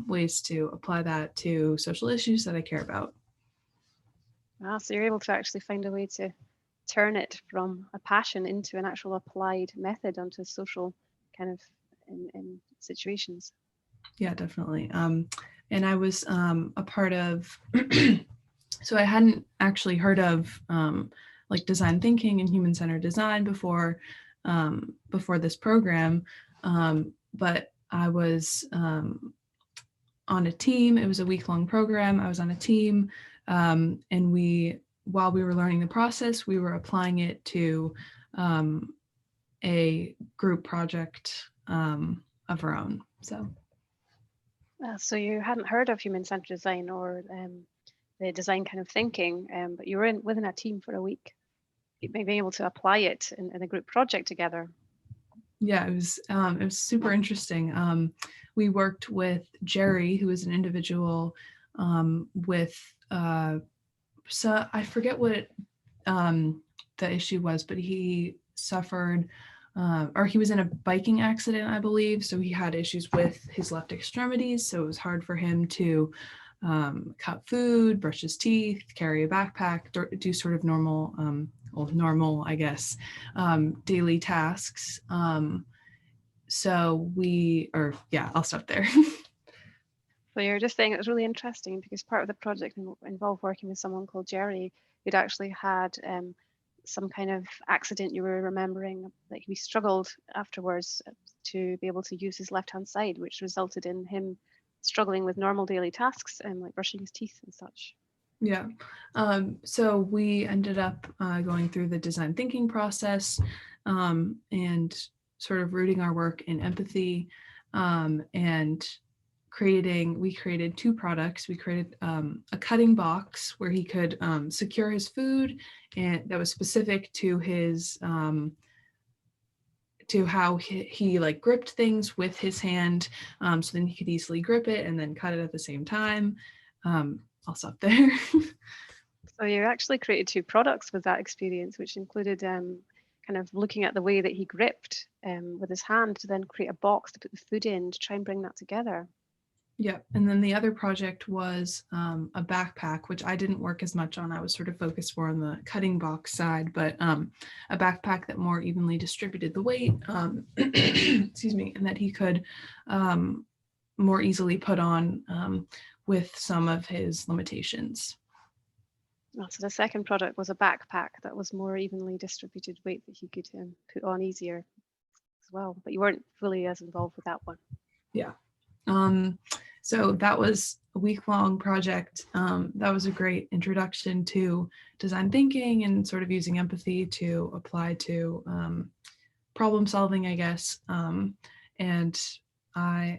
ways to apply that to social issues that I care about. So you're able to actually find a way to turn it from a passion into an actual applied method onto social kind of in situations. Yeah, definitely. And I was a part of, so I hadn't actually heard of like design thinking and human-centered design before this program, but I was on a team. It was a week-long program. I was on a team, and while we were learning the process, we were applying it to a group project of our own. So you hadn't heard of human-centered design or the design kind of thinking, but you were within a team for a week, being able to apply it in a group project together. Yeah, it was super interesting. We worked with Jerry, who is an individual with so I forget what the issue was, but he suffered or he was in a biking accident, I believe. So he had issues with his left extremities. So it was hard for him to cut food, brush his teeth, carry a backpack, do sort of normal, normal, I guess, daily tasks. I'll stop there. So you're just saying it was really interesting because part of the project involved working with someone called Jerry, who'd actually had some kind of accident. You were remembering that he struggled afterwards to be able to use his left-hand side, which resulted in him struggling with normal daily tasks and like brushing his teeth and such. Yeah. So we ended up going through the design thinking process and sort of rooting our work in empathy and we created two products. We created a cutting box where he could secure his food, and that was specific to his to how he like gripped things with his hand, so then he could easily grip it and then cut it at the same time. I'll stop there. So you actually created two products with that experience, which included kind of looking at the way that he gripped with his hand to then create a box to put the food in to try and bring that together. Yeah, and then the other project was a backpack, which I didn't work as much on. I was sort of focused more on the cutting box side, but a backpack that more evenly distributed the weight, excuse me, and that he could more easily put on with some of his limitations. So the second product was a backpack that was more evenly distributed weight that he could put on easier as well, but you weren't fully as involved with that one. Yeah. So that was a week-long project. That was a great introduction to design thinking and sort of using empathy to apply to problem solving, I guess. And I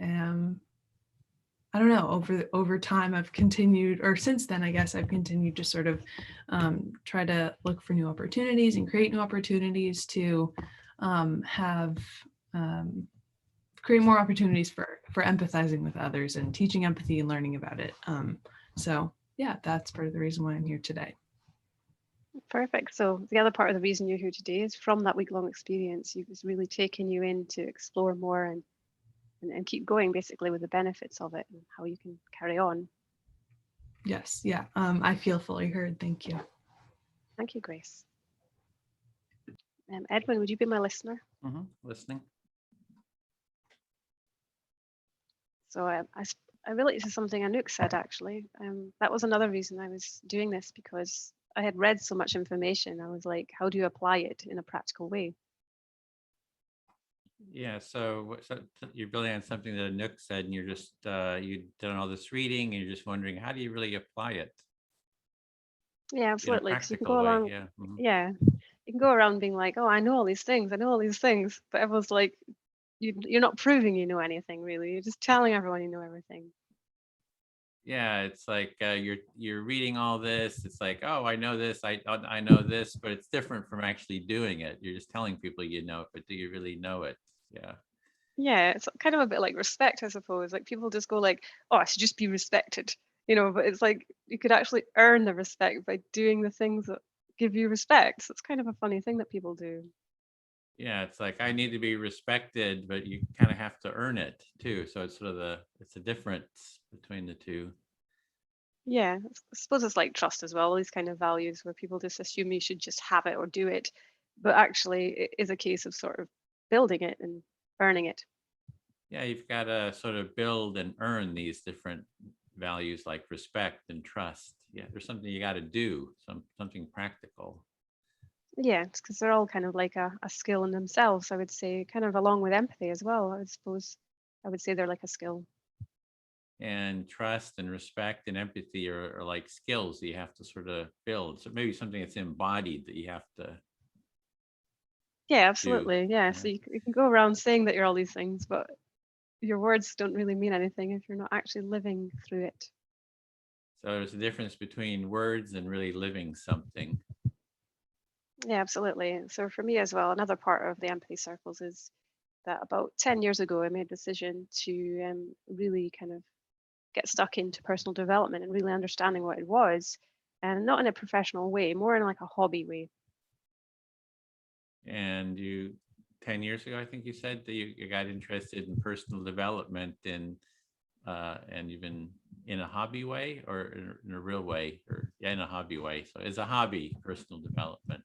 don't know, over time I've continued, or since then, I guess I've continued to sort of try to look for new opportunities and create new opportunities to create more opportunities for empathizing with others and teaching empathy and learning about it. So yeah, that's part of the reason why I'm here today. Perfect. So the other part of the reason you're here today is from that week-long experience, it was really taking you in to explore more and keep going basically with the benefits of it and how you can carry on. Yes, yeah, I feel fully heard. Thank you. Thank you, Grace. Edwin, would you be my listener? Listening. So I relate to something Enoch said, actually. That was another reason I was doing this, because I had read so much information. I was like, how do you apply it in a practical way? Yeah, so you're building on something that Enoch said, and you're just, you've done all this reading, and you're just wondering, how do you really apply it? Yeah, absolutely. In a So you can practical go way, along, yeah. yeah, you can go around being like, oh, I know all these things, I know all these things, but everyone's like, you're not proving you know anything, really. You're just telling everyone you know everything. Yeah, it's like you're reading all this. It's like, oh, I know this, I know this, but it's different from actually doing it. You're just telling people you know it, but do you really know it? Yeah. Yeah, it's kind of a bit like respect, I suppose. Like people just go like, oh, I should just be respected, but it's like you could actually earn the respect by doing the things that give you respect. So it's kind of a funny thing that people do. Yeah, it's like I need to be respected, but you kind of have to earn it too. So it's sort of it's a difference between the two. Yeah, I suppose it's like trust as well, all these kind of values where people just assume you should just have it or do it. But actually, it is a case of sort of building it and earning it. Yeah, you've got to sort of build and earn these different values like respect and trust. Yeah, there's something you got to do, something practical. Yeah, because they're all kind of like a skill in themselves, I would say, kind of along with empathy as well. I suppose I would say they're like a skill. And trust and respect and empathy are like skills that you have to sort of build. So maybe something that's embodied that you have to. Yeah, absolutely. Yeah. So you can go around saying that you're all these things, but your words don't really mean anything if you're not actually living through it. So there's a difference between words and really living something. Yeah, absolutely. So for me as well, another part of the empathy circles is that about 10 years ago, I made a decision to really kind of get stuck into personal development and really understanding what it was, and not in a professional way, more in like a hobby way. And you, 10 years ago, I think you said that you got interested in personal development, and you've been in a hobby way or in a real way, or yeah, in a hobby way. So it's a hobby, personal development.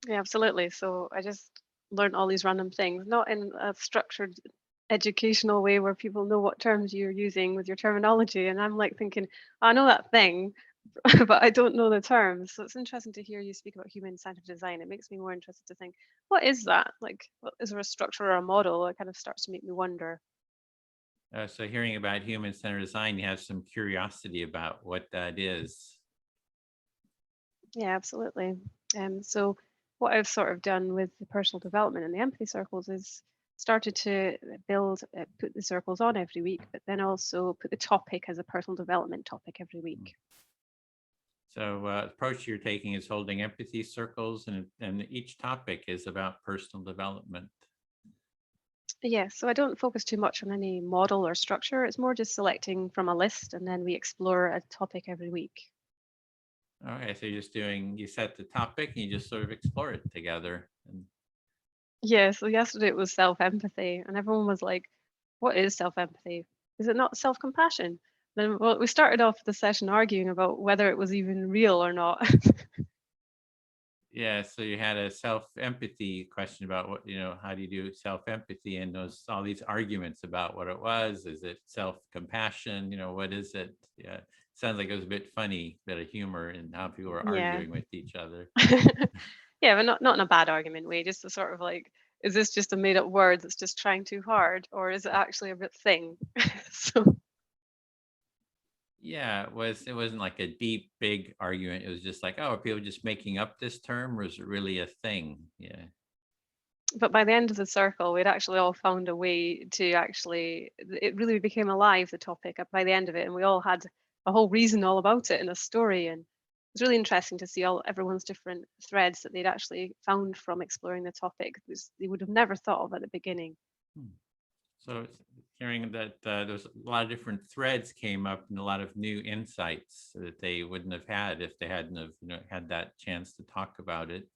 Yeah, absolutely. So I just learned all these random things, not in a structured educational way where people know what terms you're using with your terminology. And I'm like thinking, I know that thing, but I don't know the terms. So it's interesting to hear you speak about human-centered design. It makes me more interested to think, what is that? Like, is there a structure or a model? It kind of starts to make me wonder. So hearing about human-centered design, you have some curiosity about what that is. Yeah, absolutely. So what I've sort of done with the personal development and the empathy circles is started to put the circles on every week, but then also put the topic as a personal development topic every week. So approach you're taking is holding empathy circles, and each topic is about personal development. Yeah, so I don't focus too much on any model or structure. It's more just selecting from a list, and then we explore a topic every week. Okay, so you're just you set the topic and you just sort of explore it together. And Yeah, so yesterday it was self-empathy, and everyone was like, what is self-empathy? Is it not self-compassion? Then we started off the session arguing about whether it was even real or not. yeah, so you had a self-empathy question about what, how do you do self-empathy, and all these arguments about what it was. Is it self-compassion? What is it? Yeah, sounds like it was a bit funny, bit of humor in how people were Yeah. arguing with each other. Yeah, but not in a bad argument way, just a sort of like, is this just a made up word that's just trying too hard, or is it actually a real thing? So Yeah, it wasn't like a deep, big argument. It was just like, oh, are people just making up this term, or is it really a thing? Yeah. but by the end of the circle, we'd actually all found a way to it really became alive, the topic, by the end of it, and we all had a whole reason all about it in a story. And it's really interesting to see everyone's different threads that they'd actually found from exploring the topic, because they would have never thought of at the beginning. So it's hearing that there's a lot of different threads came up, and a lot of new insights that they wouldn't have had if they hadn't have had that chance to talk about it.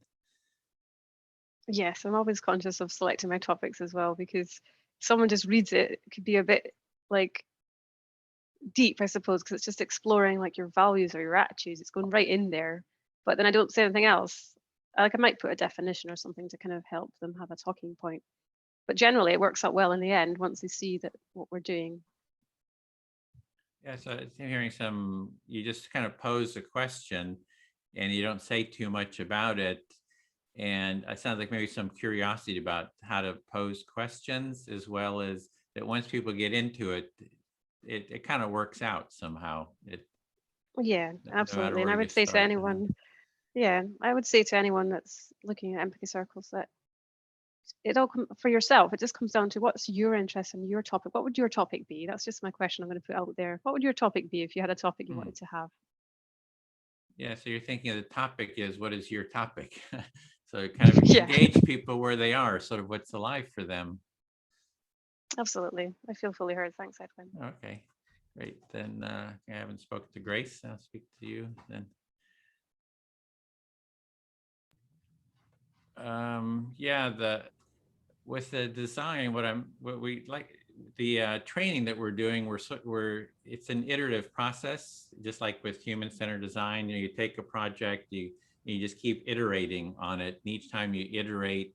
Yes, I'm always conscious of selecting my topics as well, because if someone just reads it, it could be a bit like deep, I suppose, because it's just exploring like your values or your attitudes. It's going right in there, but then I don't say anything else. Like I might put a definition or something to kind of help them have a talking point. But generally, it works out well in the end once they see that what we're doing. Yeah, so hearing you just kind of pose a question and you don't say too much about it. And it sounds like maybe some curiosity about how to pose questions, as well as that once people get into it, it kind of works out somehow. Yeah, No matter absolutely. And where I you would say to start. anyone, yeah, I would say to anyone that's looking at empathy circles that it all for yourself. It just comes down to what's your interest in your topic. What would your topic be? That's just my question I'm going to put out there. What would your topic be if you had a topic you wanted to have? Yeah, so you're thinking of the topic is, what is your topic? So kind of Yeah. engage people where they are, sort of what's alive for them. Absolutely. I feel fully heard. Thanks, Edwin. Okay, great. Then I haven't spoken to Grace. I'll speak to you then. Yeah, with the design, what we like, the training that we're doing, it's an iterative process, just like with human-centered design. You take a project, you just keep iterating on it. And each time you iterate,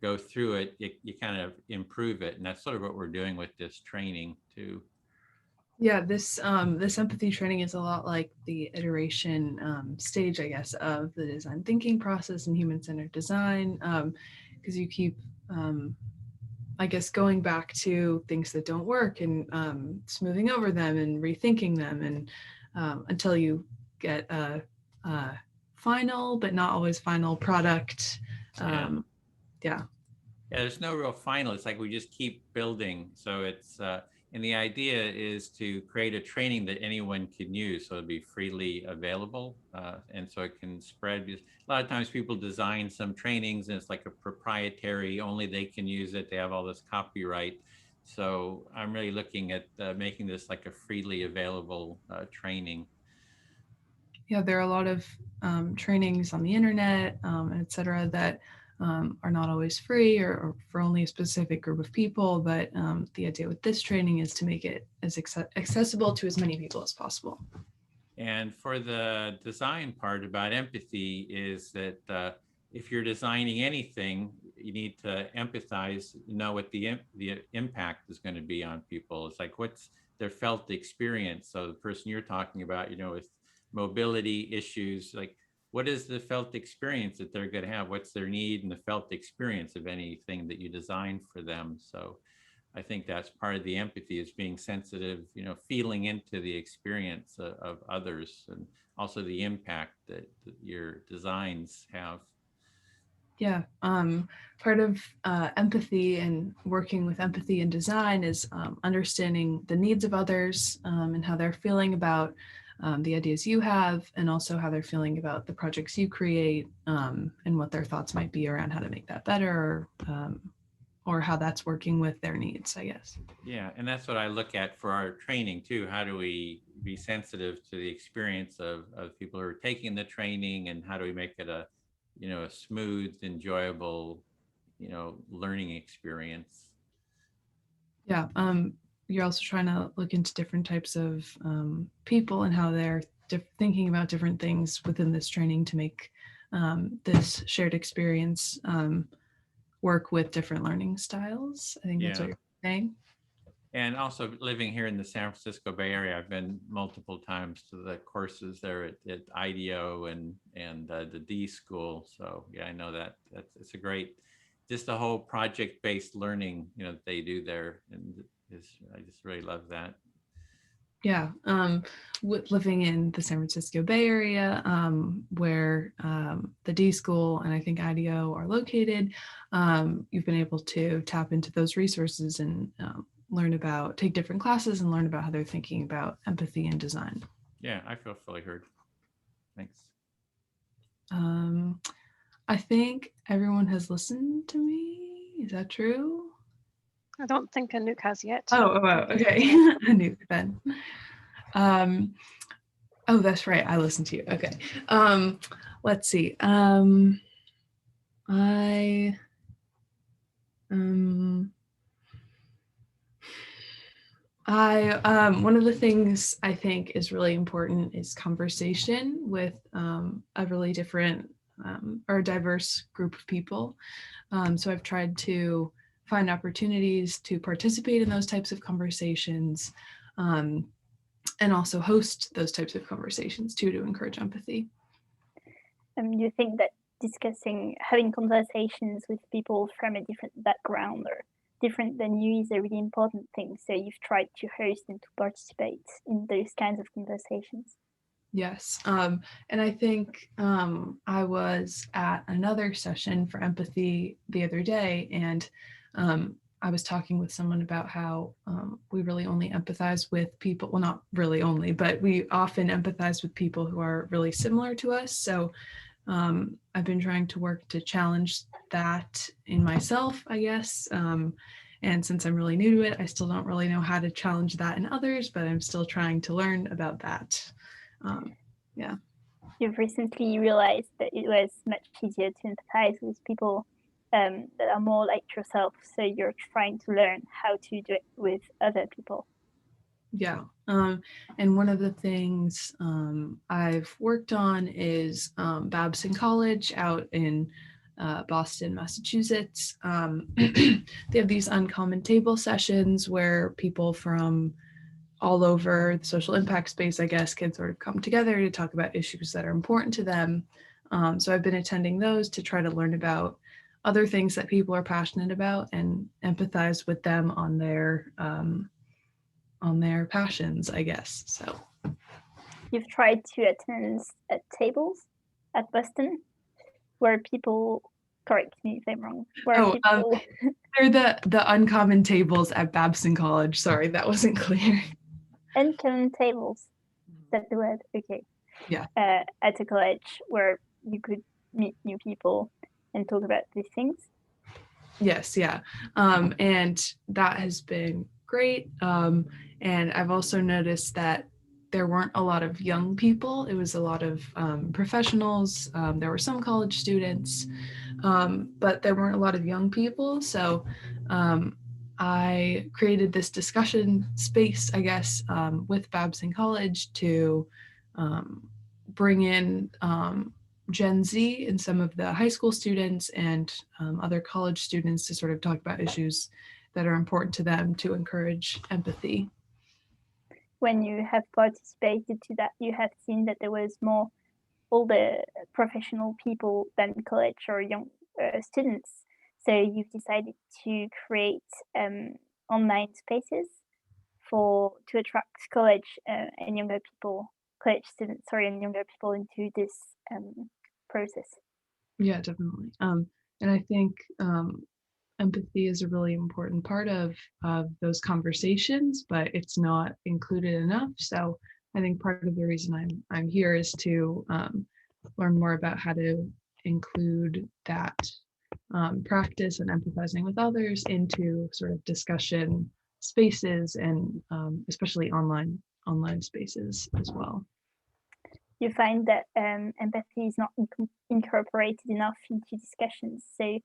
go through it, you kind of improve it. And that's sort of what we're doing with this training too. Yeah, this empathy training is a lot like the iteration stage, I guess, of the design thinking process and human-centered design, because you keep, I guess, going back to things that don't work and smoothing over them and rethinking them, and until you get a final, but not always final product. Yeah. Yeah, there's no real final. It's like we just keep building. So it's And the idea is to create a training that anyone can use, so it'll be freely available, and so it can spread. Because a lot of times people design some trainings and it's like a proprietary, only they can use it. They have all this copyright. So I'm really looking at making this like a freely available training. Yeah, there are a lot of trainings on the internet, et cetera, that are not always free or for only a specific group of people. But the idea with this training is to make it as accessible to as many people as possible. And for the design part about empathy is that if you're designing anything, you need to empathize, know what the impact is going to be on people. It's like, what's their felt experience? So the person you're talking about, with mobility issues, like what is the felt experience that they're going to have? What's their need and the felt experience of anything that you design for them? So I think that's part of the empathy, is being sensitive, feeling into the experience of others, and also the impact that your designs have. Yeah, part of empathy and working with empathy and design is understanding the needs of others and how they're feeling about the ideas you have, and also how they're feeling about the projects you create, and what their thoughts might be around how to make that better, or how that's working with their needs, I guess. Yeah, and that's what I look at for our training too. How do we be sensitive to the experience of people who are taking the training, and how do we make it a smooth, enjoyable, learning experience? Yeah, you're also trying to look into different types of people and how they're thinking about different things within this training to make this shared experience work with different learning styles. I think that's what you're saying. And also living here in the San Francisco Bay Area, I've been multiple times to the courses there at IDEO and the D School. So yeah, I know it's a great, just the whole project-based learning, that they do there, and I just really love that. Yeah, with living in the San Francisco Bay Area, where the D School and I think IDEO are located, you've been able to tap into those resources and take different classes and learn about how they're thinking about empathy and design. Yeah, I feel fully heard. Thanks. I think everyone has listened to me. Is that true? I don't think Enoch has yet. Oh, okay. Enoch then. Oh, that's right. I listened to you. Okay. Let's see. One of the things I think is really important is conversation with a really different or diverse group of people. So I've tried to find opportunities to participate in those types of conversations, and also host those types of conversations too, to encourage empathy. You think that having conversations with people from a different background or different than you is a really important thing. So you've tried to host and to participate in those kinds of conversations. Yes. And I think I was at another session for empathy the other day, and I was talking with someone about how we really only empathize with people, well, not really only, but we often empathize with people who are really similar to us. So I've been trying to work to challenge that in myself, I guess. And since I'm really new to it, I still don't really know how to challenge that in others, but I'm still trying to learn about that. Yeah. You've recently realized that it was much easier to empathize with people that are more like yourself. So you're trying to learn how to do it with other people. Yeah. And one of the things I've worked on is Babson College out in Boston, Massachusetts. They have these uncommon table sessions where people from all over the social impact space, I guess, can sort of come together to talk about issues that are important to them. So I've been attending those to try to learn about other things that people are passionate about and empathize with them on their passions, I guess. So you've tried to attend at tables at Boston where people, correct me if I'm wrong, where They're the uncommon tables at Babson College. Sorry, that wasn't clear. Uncommon tables. Is that the word? Okay. Yeah. At a college where you could meet new people and talk about these things. Yes, yeah. And that has been great. And I've also noticed that there weren't a lot of young people. It was a lot of professionals. There were some college students, but there weren't a lot of young people. So I created this discussion space, I guess, with Babson College to bring in Gen Z and some of the high school students and other college students to sort of talk about issues that are important to them to encourage empathy. When you have participated to that, you have seen that there was more older professional people than college or young students. So you've decided to create online spaces to attract college and younger people, college students, and younger people into this process. Yeah, definitely. And I think empathy is a really important part of those conversations, but it's not included enough. So I think part of the reason I'm here is to learn more about how to include that practice and empathizing with others into sort of discussion spaces and especially online spaces as well. You find that empathy is not incorporated enough into discussions, so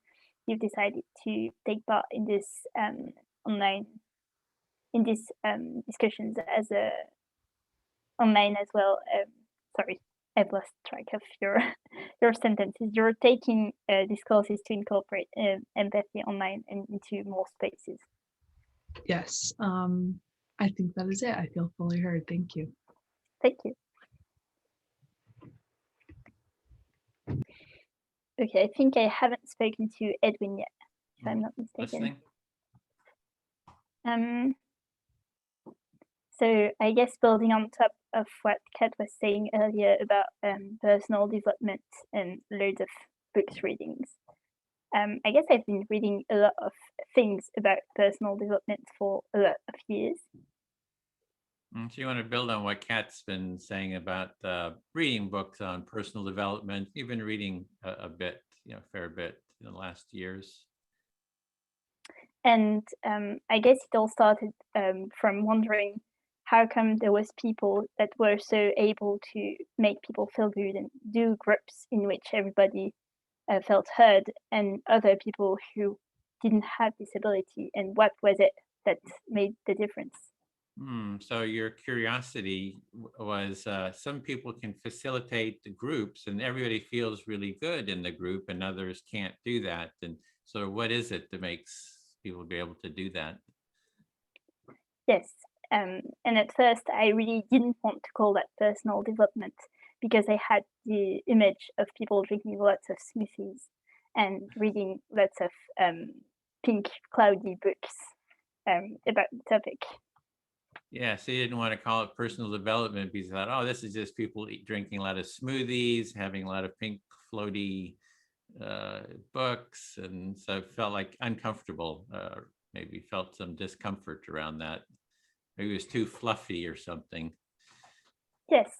you've decided to take part in this discussions as a online as well. Sorry, I've lost track of your sentences. You're taking these courses to incorporate empathy online and into more spaces. Yes, I think that is it. I feel fully heard. Thank you. Thank you. Okay, I think I haven't spoken to Edwin yet, if I'm not mistaken. Listening. So I guess building on top of what Kat was saying earlier about personal development and loads of books readings, I guess I've been reading a lot of things about personal development for a lot of years. So you want to build on what Kat's been saying about reading books on personal development. You've been reading a bit, a fair bit in the last years. And I guess it all started from wondering how come there was people that were so able to make people feel good and do groups in which everybody felt heard, and other people who didn't have this ability, and what was it that made the difference? So your curiosity was some people can facilitate the groups and everybody feels really good in the group and others can't do that. And so what is it that makes people be able to do that? Yes. And at first I really didn't want to call that personal development because I had the image of people drinking lots of smoothies and reading lots of pink cloudy books about the topic. Yeah, so you didn't want to call it personal development because you thought, oh, this is just people drinking a lot of smoothies, having a lot of pink floaty books. And so it felt like uncomfortable, maybe felt some discomfort around that. Maybe it was too fluffy or something. Yes,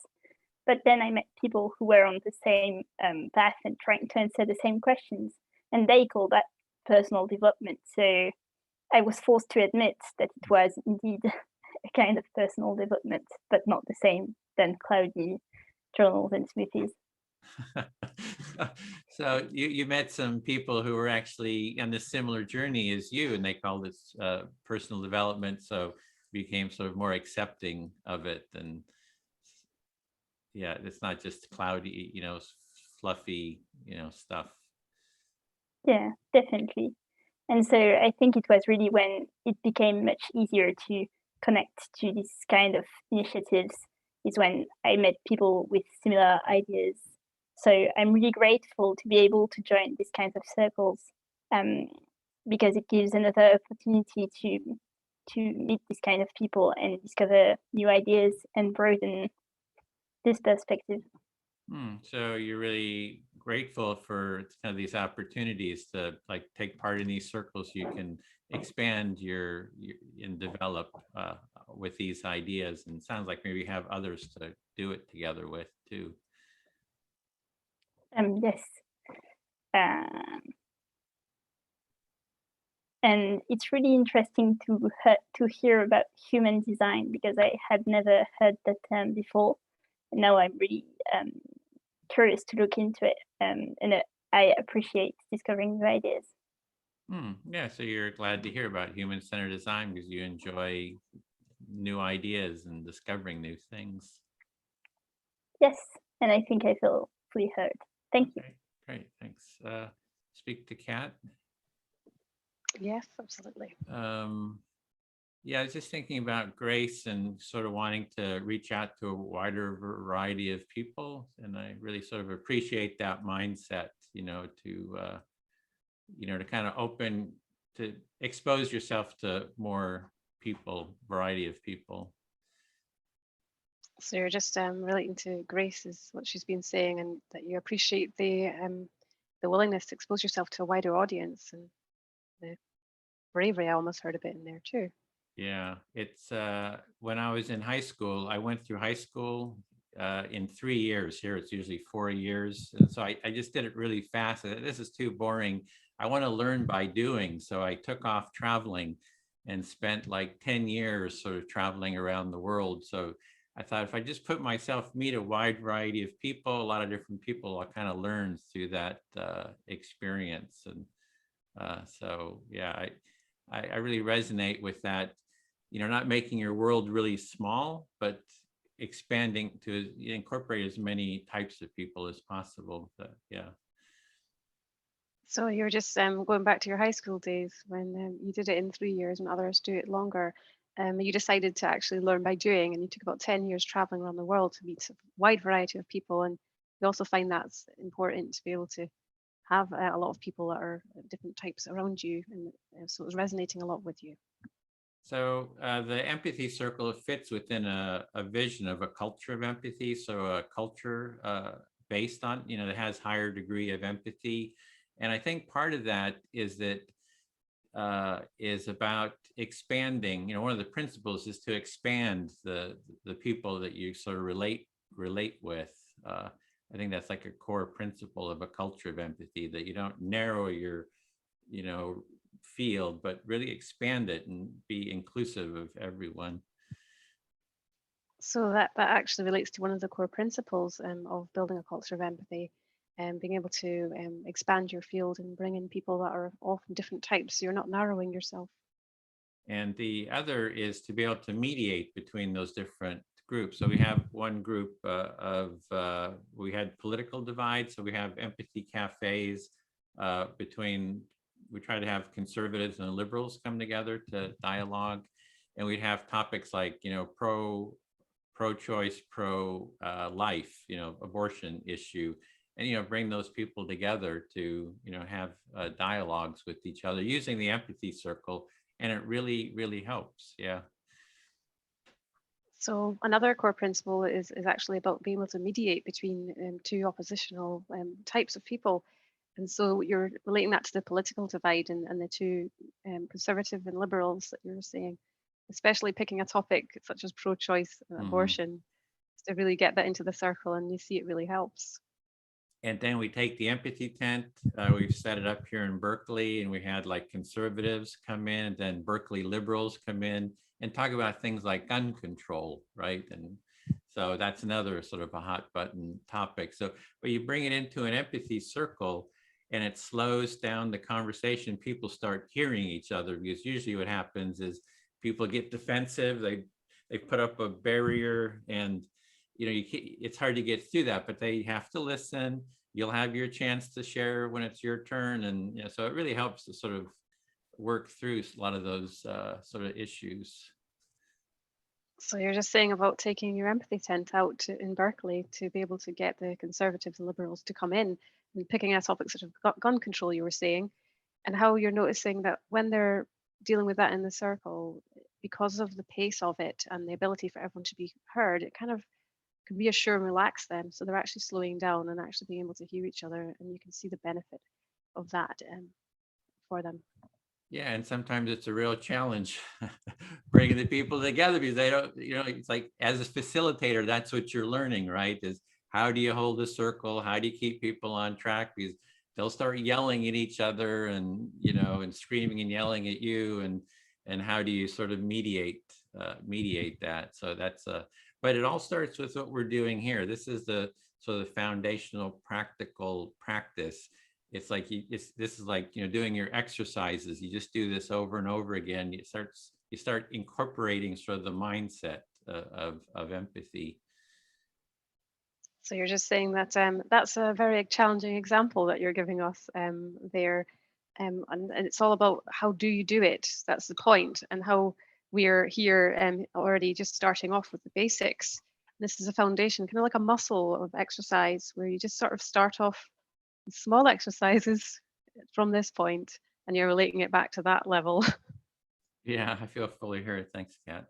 but then I met people who were on the same path and trying to answer the same questions, and they call that personal development. So I was forced to admit that it was indeed a kind of personal development, but not the same than cloudy journals and smoothies. So you met some people who were actually on a similar journey as you, and they called it personal development. So became sort of more accepting of it. And yeah, it's not just cloudy, fluffy, stuff. Yeah, definitely. And so I think it was really when it became much easier to connect to this kind of initiatives is when I met people with similar ideas. So I'm really grateful to be able to join these kinds of circles because it gives another opportunity to meet this kind of people and discover new ideas and broaden this perspective. So you're really grateful for kind of these opportunities to like take part in these circles. You can expand your and develop with these ideas, and it sounds like maybe have others to do it together with too. Yes. And it's really interesting to hear about human design, because I had never heard that term before. And now I'm really curious to look into it, and I appreciate discovering new ideas. Yeah, so you're glad to hear about human-centered design because you enjoy new ideas and discovering new things. Yes, and I think I feel fully heard. Thank you. Great, thanks. Speak to Kat. Yes, absolutely. Yeah, I was just thinking about Grace and sort of wanting to reach out to a wider variety of people, and I really sort of appreciate that mindset, to kind of open, to expose yourself to more people, variety of people. So you're just relating to Grace, is what she's been saying, and that you appreciate the willingness to expose yourself to a wider audience, and the bravery. I almost heard a bit in there too. Yeah, it's when I was in high school, I went through high school in 3 years. Here it's usually 4 years. And so I just did it really fast. This is too boring. I want to learn by doing. So I took off traveling and spent like 10 years sort of traveling around the world. So I thought if I just put myself, meet a wide variety of people, a lot of different people, I'll kind of learn through that experience. And so, yeah, I really resonate with that, not making your world really small, but expanding to incorporate as many types of people as possible. But, yeah. So you're just going back to your high school days when you did it in 3 years and others do it longer. You decided to actually learn by doing, and you took about 10 years traveling around the world to meet a wide variety of people. And we also find that's important to be able to have a lot of people that are different types around you. And so it was resonating a lot with you. So the empathy circle fits within a vision of a culture of empathy. So a culture based on, that has higher degree of empathy. And I think part of that is about expanding. One of the principles is to expand the people that you sort of relate with. I think that's like a core principle of a culture of empathy, that you don't narrow your, field, but really expand it and be inclusive of everyone. So that actually relates to one of the core principles of building a culture of empathy, and being able to expand your field and bring in people that are all from different types. So you're not narrowing yourself. And the other is to be able to mediate between those different groups. So we have one group we had political divide. So we have empathy cafes we try to have conservatives and liberals come together to dialogue. And we'd have topics like, pro-choice, pro-life, abortion issue, and, bring those people together to, have dialogues with each other using the empathy circle. And it really, really helps. Yeah. So another core principle is actually about being able to mediate between two oppositional types of people. And so you're relating that to the political divide and the two conservative and liberals that you're saying, especially picking a topic such as pro-choice and abortion to really get that into the circle, and you see it really helps. And then we take the empathy tent, we've set it up here in Berkeley, and we had like conservatives come in, and then Berkeley liberals come in and talk about things like gun control, right? And so that's another sort of a hot button topic. So, but you bring it into an empathy circle and it slows down the conversation. People start hearing each other, because usually what happens is people get defensive, they put up a barrier, and it's hard to get through that, but they have to listen. You'll have your chance to share when it's your turn. And so it really helps to sort of work through a lot of those sort of issues. So you're just saying about taking your empathy tent out in Berkeley to be able to get the conservatives and liberals to come in, and picking a topic such as gun control, you were saying, and how you're noticing that when they're dealing with that in the circle, because of the pace of it and the ability for everyone to be heard, it kind of can reassure and relax them, so they're actually slowing down and actually being able to hear each other, and you can see the benefit of that for them. Yeah, and sometimes it's a real challenge bringing the people together, because they don't, it's like, as a facilitator, that's what you're learning, right? Is how do you hold a circle? How do you keep people on track? Because they'll start yelling at each other and, and screaming and yelling at you, and how do you sort of mediate that? So that's but it all starts with what we're doing here. This is the sort of foundational practical practice. It's like this is like doing your exercises. You just do this over and over again. You start incorporating sort of the mindset of empathy. So you're just saying that that's a very challenging example that you're giving us there, and it's all about how do you do it. That's the point, and how we're here already just starting off with the basics. This is a foundation, kind of like a muscle of exercise, where you just sort of start off small exercises from this point, and you're relating it back to that level. Yeah, I feel fully heard. Thanks, Kat.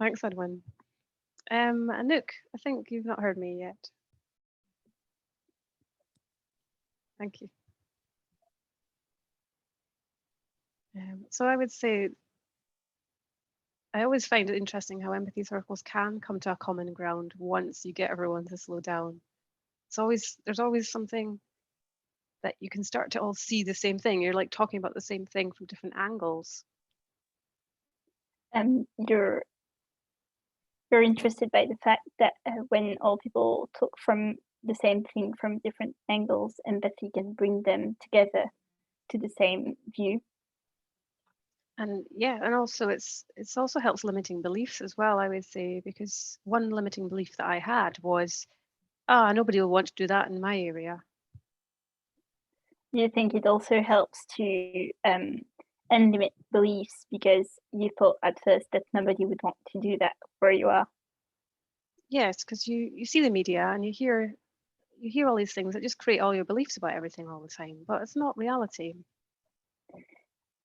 Thanks, Edwin. Enoch, I think you've not heard me yet. Thank you. So I would say, I always find it interesting how empathy circles can come to a common ground once you get everyone to slow down. There's always something that you can start to all see the same thing. You're like talking about the same thing from different angles. You're interested by the fact that when all people talk from the same thing from different angles, empathy can bring them together to the same view. And yeah, and also it's also helps limiting beliefs as well, I would say, because one limiting belief that I had was, nobody will want to do that in my area. Do you think it also helps to unlimit beliefs, because you thought at first that nobody would want to do that where you are? Yes, because you see the media and you hear all these things that just create all your beliefs about everything all the time, but it's not reality.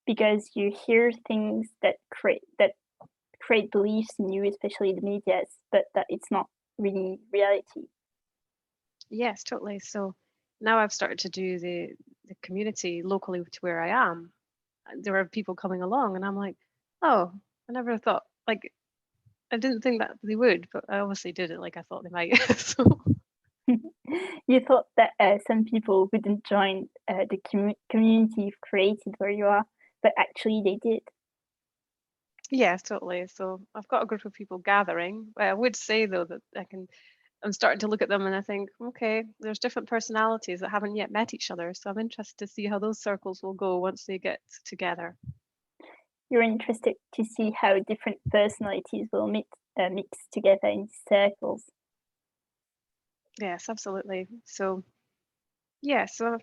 Because you hear things that create beliefs in you, especially the medias, but that it's not really reality. Yes, totally. So now I've started to do the community locally to where I am. There are people coming along, and I'm like, oh, I never thought, like, I didn't think that they would, but I obviously did it like I thought they might. So You thought that some people wouldn't join the community you've created where you are, but actually they did. yes, totally. So I've got a group of people gathering. I would say though that I'm starting to look at them and I think, okay, there's different personalities that haven't yet met each other. So I'm interested to see how those circles will go once they get together. You're interested to see how different personalities will mix together in circles. Yes, absolutely. So yeah, so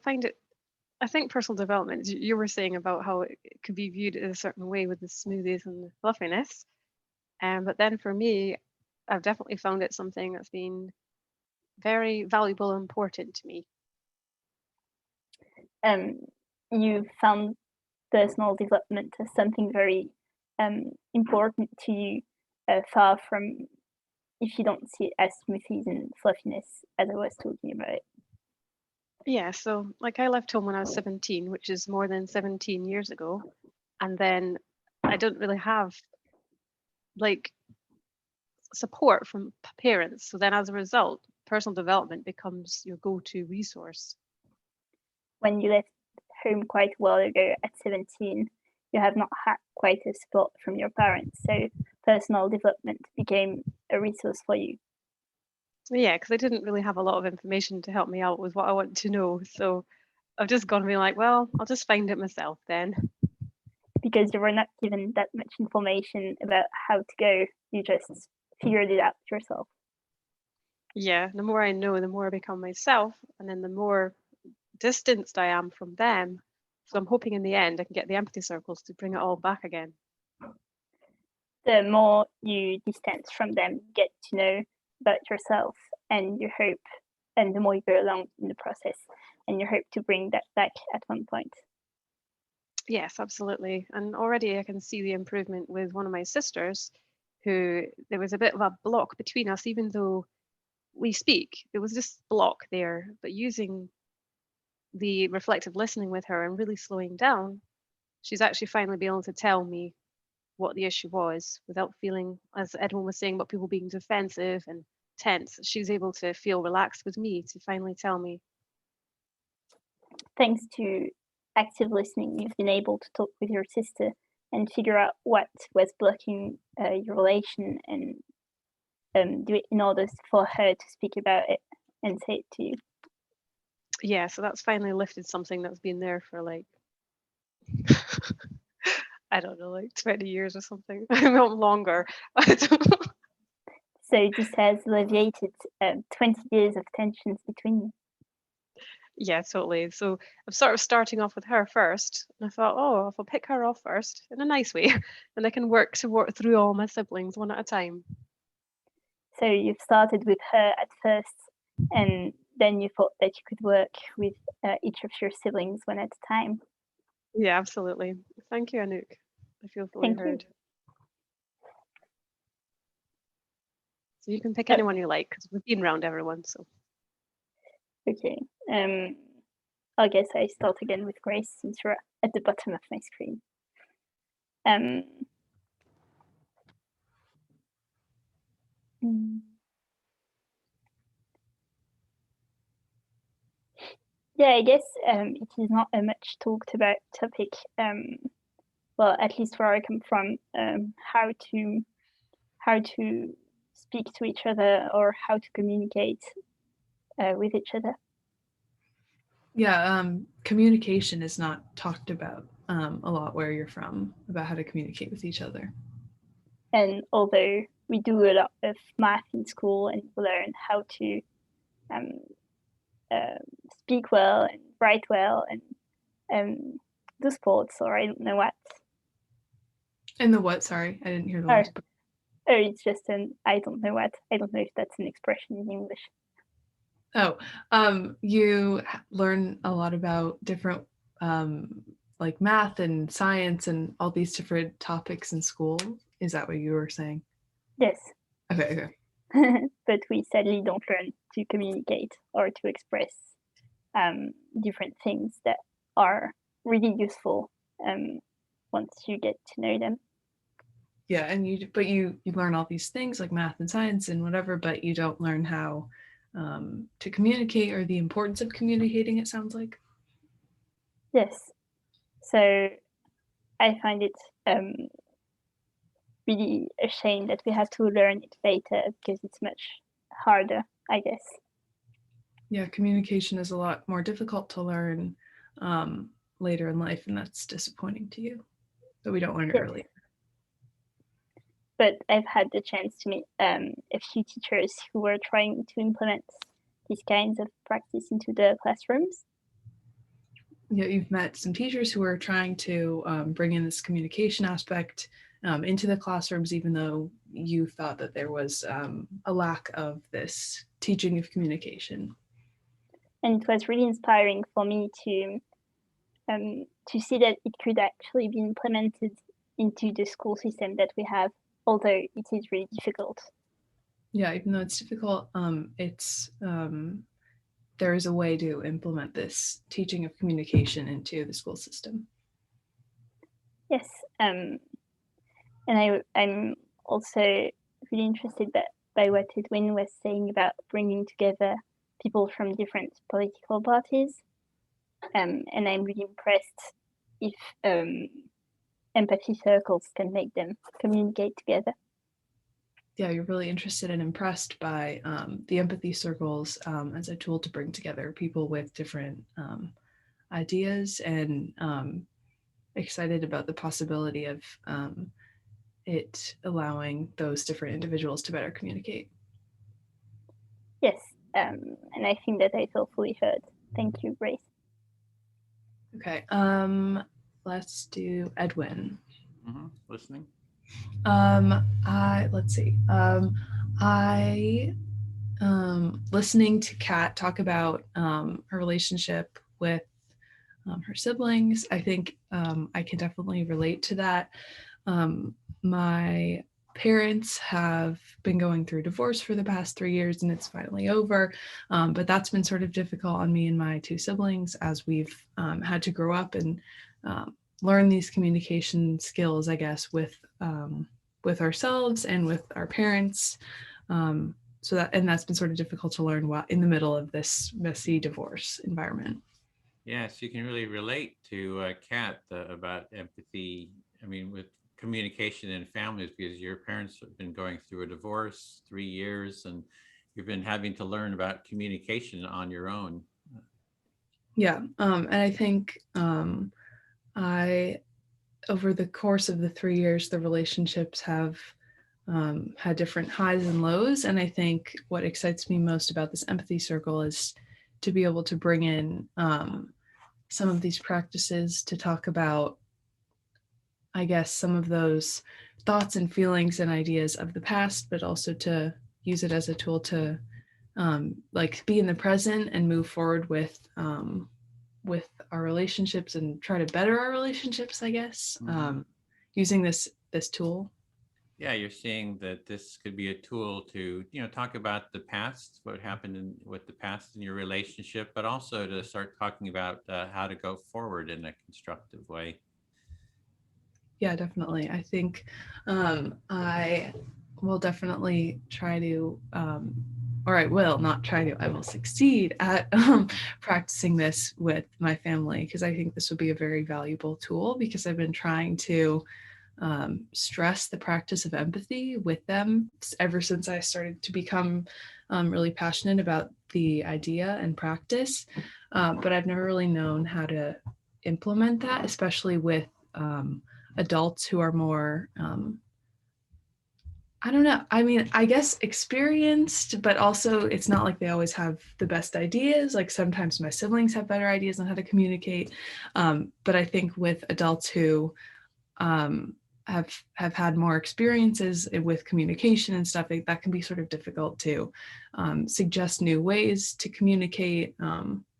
I think personal development, you were saying about how it could be viewed in a certain way with the smoothies and the fluffiness. But then for me, I've definitely found it something that's been very valuable and important to me. You found personal development as something very important to you, far from if you don't see it as smoothies and fluffiness, as I was talking about it. Yeah, so like I left home when I was 17, which is more than 17 years ago. And then I didn't really have like support from parents. So then as a result, personal development becomes your go-to resource. When you left home quite a while ago at 17, you have not had quite a support from your parents. So personal development became a resource for you. Yeah, because I didn't really have a lot of information to help me out with what I want to know. So I've just gone and been like, well, I'll just find it myself then. Because you were not given that much information about how to go, you just figured it out yourself. Yeah, the more I know, the more I become myself, and then the more distanced I am from them. So I'm hoping in the end I can get the empathy circles to bring it all back again. The more you distance from them, you get to know about yourself and your hope, and the more you go along in the process, and you hope to bring that back at one point. Yes, absolutely. And already I can see the improvement with one of my sisters, who there was a bit of a block between us, even though we speak. There was this block there, but using the reflective listening with her and really slowing down, she's actually finally been able to tell me what the issue was without feeling, as Edwin was saying, about people being defensive and tense. She's able to feel relaxed with me to finally tell me. Thanks to active listening, you've been able to talk with your sister and figure out what was blocking your relation, and do it in order for her to speak about it and say it to you. Yeah, so that's finally lifted something that's been there for like, I don't know, like 20 years or something. Not longer. So this has alleviated 20 years of tensions between you. Yeah, totally. So I'm sort of starting off with her first. And I thought, oh, if I'll pick her off first in a nice way, and I can work through all my siblings one at a time. So you've started with her at first, and then you thought that you could work with each of your siblings one at a time. Yeah, absolutely. Thank you, Enoch. I feel fully Thank you. heard. So you can pick anyone you like, because we've been around everyone. So Okay. I guess I start again with Grace, since you're at the bottom of my screen. Yeah, I guess it is not a much talked about topic. Well, at least where I come from, how to speak to each other or how to communicate with each other. Yeah, communication is not talked about a lot where you're from, about how to communicate with each other. And although we do a lot of math in school and learn how to speak well and write well and do sports, or I don't know what. And the what? Sorry, I didn't hear the last part. Oh, it's just an I don't know what. I don't know if that's an expression in English. Oh, you learn a lot about different like math and science and all these different topics in school. Is that what you were saying? Yes. Okay. But we sadly don't learn to communicate or to express different things that are really useful once you get to know them. Yeah, and you learn all these things like math and science and whatever, but you don't learn how to communicate or the importance of communicating, it sounds like. Yes. So I find it really a shame that we have to learn it later, because it's much harder, I guess. Yeah, communication is a lot more difficult to learn later in life, and that's disappointing to you that we don't learn it early. But I've had the chance to meet a few teachers who were trying to implement these kinds of practice into the classrooms. Yeah, you've met some teachers who are trying to bring in this communication aspect into the classrooms, even though you thought that there was a lack of this teaching of communication. And it was really inspiring for me to see that it could actually be implemented into the school system that we have, although it is really difficult. Yeah, even though it's difficult, there is a way to implement this teaching of communication into the school system. Yes, and I'm also really interested by what Edwin was saying about bringing together people from different political parties, and I'm really impressed if empathy circles can make them communicate together. Yeah, you're really interested and impressed by the empathy circles as a tool to bring together people with different ideas, and excited about the possibility of it allowing those different individuals to better communicate. Yes, and I think that I feel fully heard. Thank you, Grace. Okay, let's do Edwin. Listening. Let's see. Listening to Kat talk about her relationship with her siblings, I think I can definitely relate to that. My parents have been going through divorce for the past 3 years and it's finally over. But that's been sort of difficult on me and my two siblings as we've had to grow up and learn these communication skills, I guess, with ourselves and with our parents. And that's been sort of difficult to learn while in the middle of this messy divorce environment. Yes, you can really relate to Kat about empathy. I mean, with communication in families, because your parents have been going through a divorce 3 years, and you've been having to learn about communication on your own. Yeah, and I think over the course of the 3 years, the relationships have had different highs and lows. And I think what excites me most about this empathy circle is to be able to bring in some of these practices to talk about, I guess, some of those thoughts and feelings and ideas of the past, but also to use it as a tool to like be in the present and move forward with our relationships and try to better our relationships, I guess, using this tool. Yeah, you're seeing that this could be a tool to, talk about the past, what happened with the past in your relationship, but also to start talking about how to go forward in a constructive way. Yeah, definitely. I think I will definitely try to, or I will not try to, I will succeed at practicing this with my family, because I think this would be a very valuable tool, because I've been trying to stress the practice of empathy with them ever since I started to become really passionate about the idea and practice. But I've never really known how to implement that, especially with adults who are more, I don't know. I mean, I guess experienced, but also it's not like they always have the best ideas. Like sometimes my siblings have better ideas on how to communicate. But I think with adults who have had more experiences with communication and stuff, that can be sort of difficult to suggest new ways to communicate,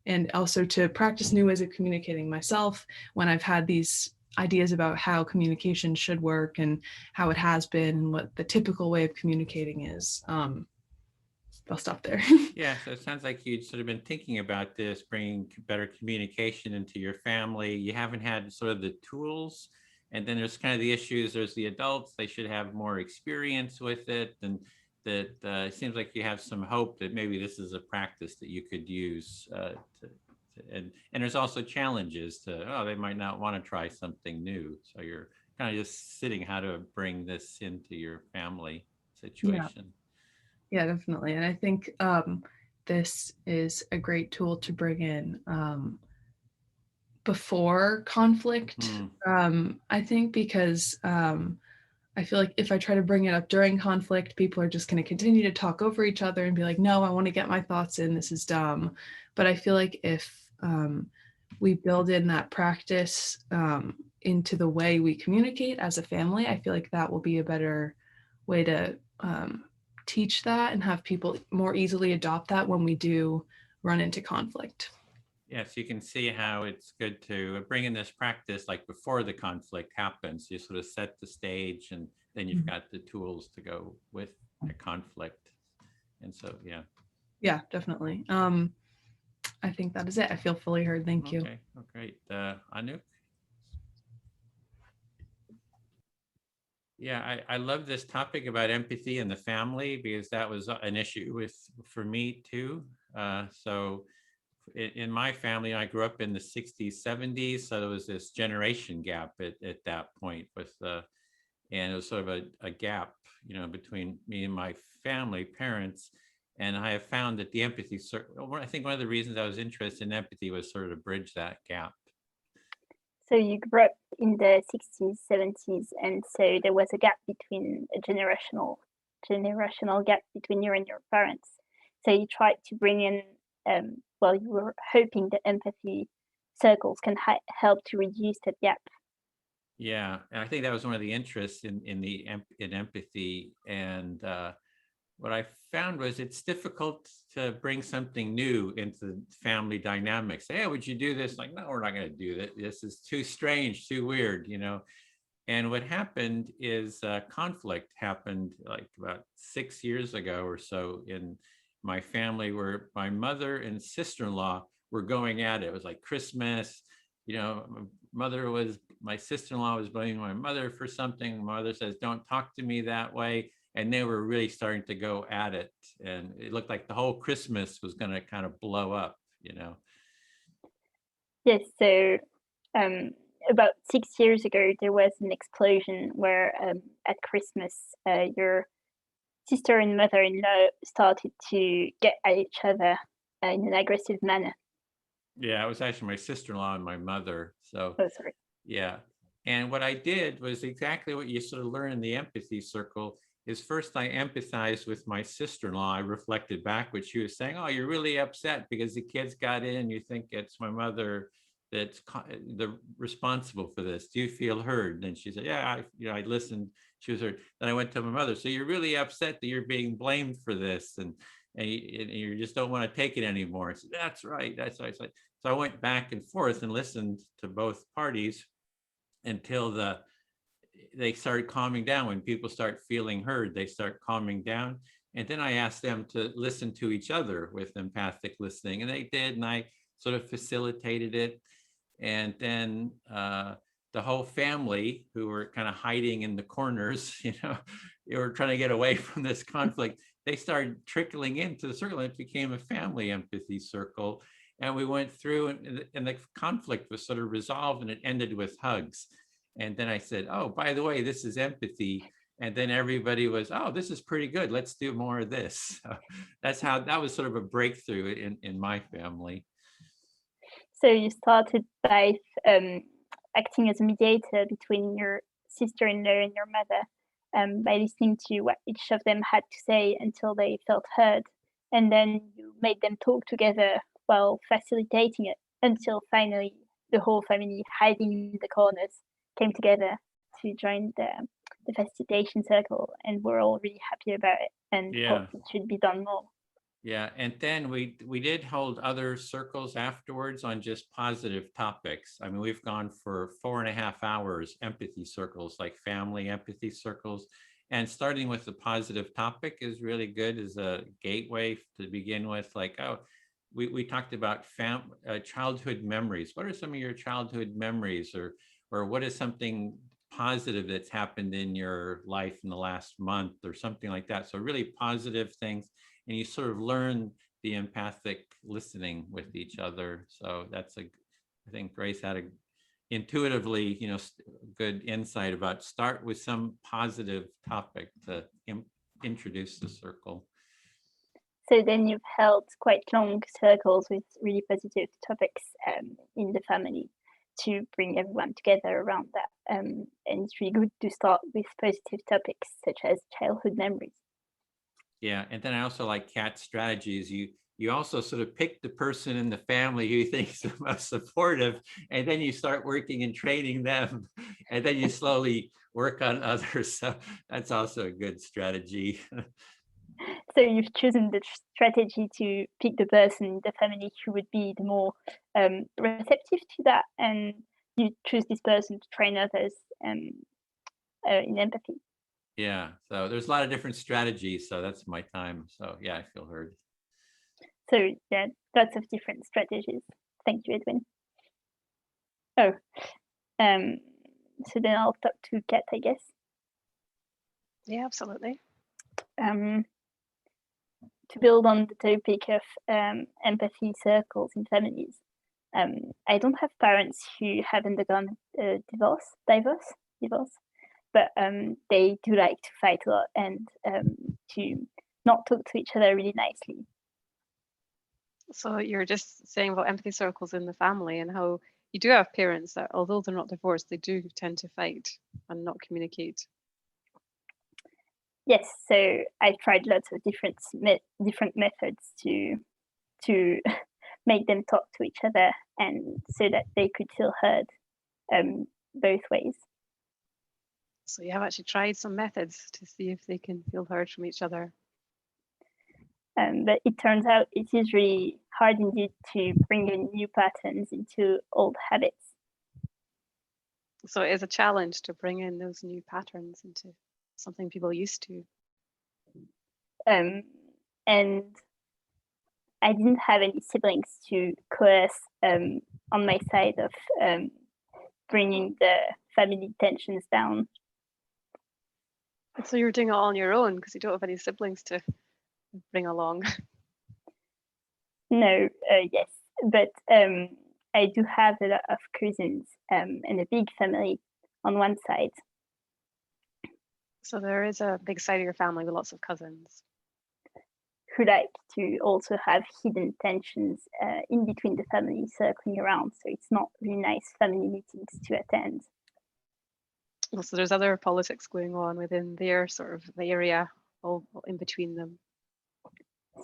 and also to practice new ways of communicating myself when I've had these ideas about how communication should work and how it has been and what the typical way of communicating is. I'll stop there. Yeah, so it sounds like you'd sort of been thinking about this, bringing better communication into your family. You haven't had sort of the tools. And then there's kind of the issues. There's the adults, they should have more experience with it. And that it seems like you have some hope that maybe this is a practice that you could use. And there's also challenges to, they might not want to try something new. So you're kind of just sitting how to bring this into your family situation. Yeah, definitely. And I think this is a great tool to bring in before conflict, I think, because I feel like if I try to bring it up during conflict, people are just going to continue to talk over each other and be like, no, I want to get my thoughts in. This is dumb. But I feel like if we build in that practice into the way we communicate as a family, I feel like that will be a better way to teach that and have people more easily adopt that when we do run into conflict. Yes, you can see how it's good to bring in this practice like before the conflict happens. You sort of set the stage, and then you've got the tools to go with the conflict. And so, yeah. Yeah, definitely. I think that is it. I feel fully heard. Thank you. Okay, oh, great. Enoch? Yeah, I love this topic about empathy in the family, because that was an issue for me too. So in my family, I grew up in the 60s, 70s. So there was this generation gap at that point and it was sort of a gap, between me and my family, parents. And I have found that the empathy circle, I think one of the reasons I was interested in empathy was sort of to bridge that gap. So you grew up in the 60s, 70s, and so there was a gap between a generational gap between you and your parents. So you tried to bring in, you were hoping that empathy circles can help to reduce that gap. Yeah, and I think that was one of the interests in empathy. And what I found was it's difficult to bring something new into family dynamics. Hey, would you do this? Like, no, we're not going to do that. This is too strange, too weird, And what happened is conflict happened like about 6 years ago or so in my family, where my mother and sister-in-law were going at it. It was like Christmas, you know, my sister-in-law was blaming my mother for something. My mother says, don't talk to me that way. And they were really starting to go at it. And it looked like the whole Christmas was going to kind of blow up, you know. Yes, so about 6 years ago, there was an explosion where at Christmas, your sister and mother-in-law started to get at each other in an aggressive manner. Yeah, it was actually my sister-in-law and my mother. So, Oh, sorry. yeah. And what I did was exactly what you sort of learn in the empathy circle is first I empathized with my sister-in-law. I reflected back what she was saying. Oh, you're really upset because the kids got in. You think it's my mother that's responsible for this. Do you feel heard? And she said, yeah, I listened. She was heard. Then I went to my mother. So you're really upset that you're being blamed for this. And you just don't want to take it anymore. I said, that's right. That's right. So I went back and forth and listened to both parties until they started calming down. When people start feeling heard, they start calming down. And then I asked them to listen to each other with empathic listening, and they did. And I sort of facilitated it. And then the whole family, who were kind of hiding in the corners, you know, they were trying to get away from this conflict. They started trickling into the circle. It became a family empathy circle. And we went through, and the conflict was sort of resolved, and it ended with hugs. And then I said, oh, by the way, this is empathy. And then everybody was, oh, this is pretty good. Let's do more of this. So that was sort of a breakthrough in my family. So you started by acting as a mediator between your sister-in-law and your mother, by listening to what each of them had to say until they felt heard. And then you made them talk together while facilitating it until finally the whole family, hiding in the corners, came together to join the facilitation circle. And we're all really happy about it, and Yeah. hope it should be done more. Yeah, and then we did hold other circles afterwards on just positive topics. I mean, we've gone for 4.5 hours, empathy circles, like family empathy circles. And starting with the positive topic is really good as a gateway to begin with. Like, oh, we talked about childhood memories. What are some of your childhood memories, or what is something positive that's happened in your life in the last month, or something like that? So really positive things. And you sort of learn the empathic listening with each other. So I think Grace had intuitively, you know, good insight about start with some positive topic to introduce the circle. So then you've held quite long circles with really positive topics in the family to bring everyone together around that. And it's really good to start with positive topics such as childhood memories. Yeah, and then I also like Kat's strategies. You also sort of pick the person in the family who you think is the most supportive, and then you start working and training them, and then you slowly work on others. So that's also a good strategy. So you've chosen the strategy to pick the person in the family who would be the more receptive to that, and you choose this person to train others in empathy. Yeah, so there's a lot of different strategies. So that's my time. So yeah, I feel heard. So yeah, lots of different strategies. Thank you, Edwin. Oh, so then I'll talk to Kat, I guess. Yeah, absolutely. To build on the topic of empathy circles in families, I don't have parents who have undergone divorce, but they do like to fight a lot and to not talk to each other really nicely. So you're just saying about empathy circles in the family and how you do have parents that, although they're not divorced, they do tend to fight and not communicate. Yes, so I tried lots of different methods to make them talk to each other, and so that they could feel heard both ways. So you have actually tried some methods to see if they can feel heard from each other. But it turns out it is really hard indeed to bring in new patterns into old habits. So it is a challenge to bring in those new patterns into something people are used to. And I didn't have any siblings to coerce on my side of bringing the family tensions down. So you're doing it all on your own because you don't have any siblings to bring along. No, yes, but I do have a lot of cousins and a big family on one side. So there is a big side of your family with lots of cousins. Who like to also have hidden tensions in between the family circling around. So it's not really nice family meetings to attend. So there's other politics going on within their sort of the area, all in between them.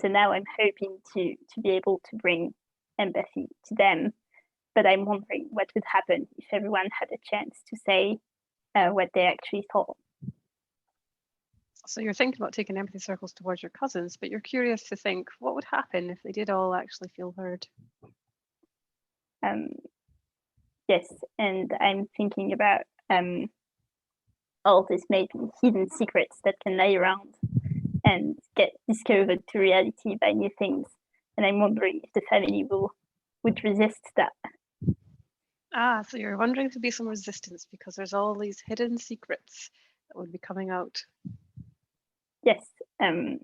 So now I'm hoping to be able to bring empathy to them, but I'm wondering what would happen if everyone had a chance to say what they actually thought. So you're thinking about taking empathy circles towards your cousins, but you're curious to think what would happen if they did all actually feel heard. Yes, and I'm thinking about all these maybe hidden secrets that can lie around and get discovered to reality by new things. And I'm wondering if the family would resist that. So you're wondering if there'd be some resistance because there's all these hidden secrets that would be coming out. Yes. I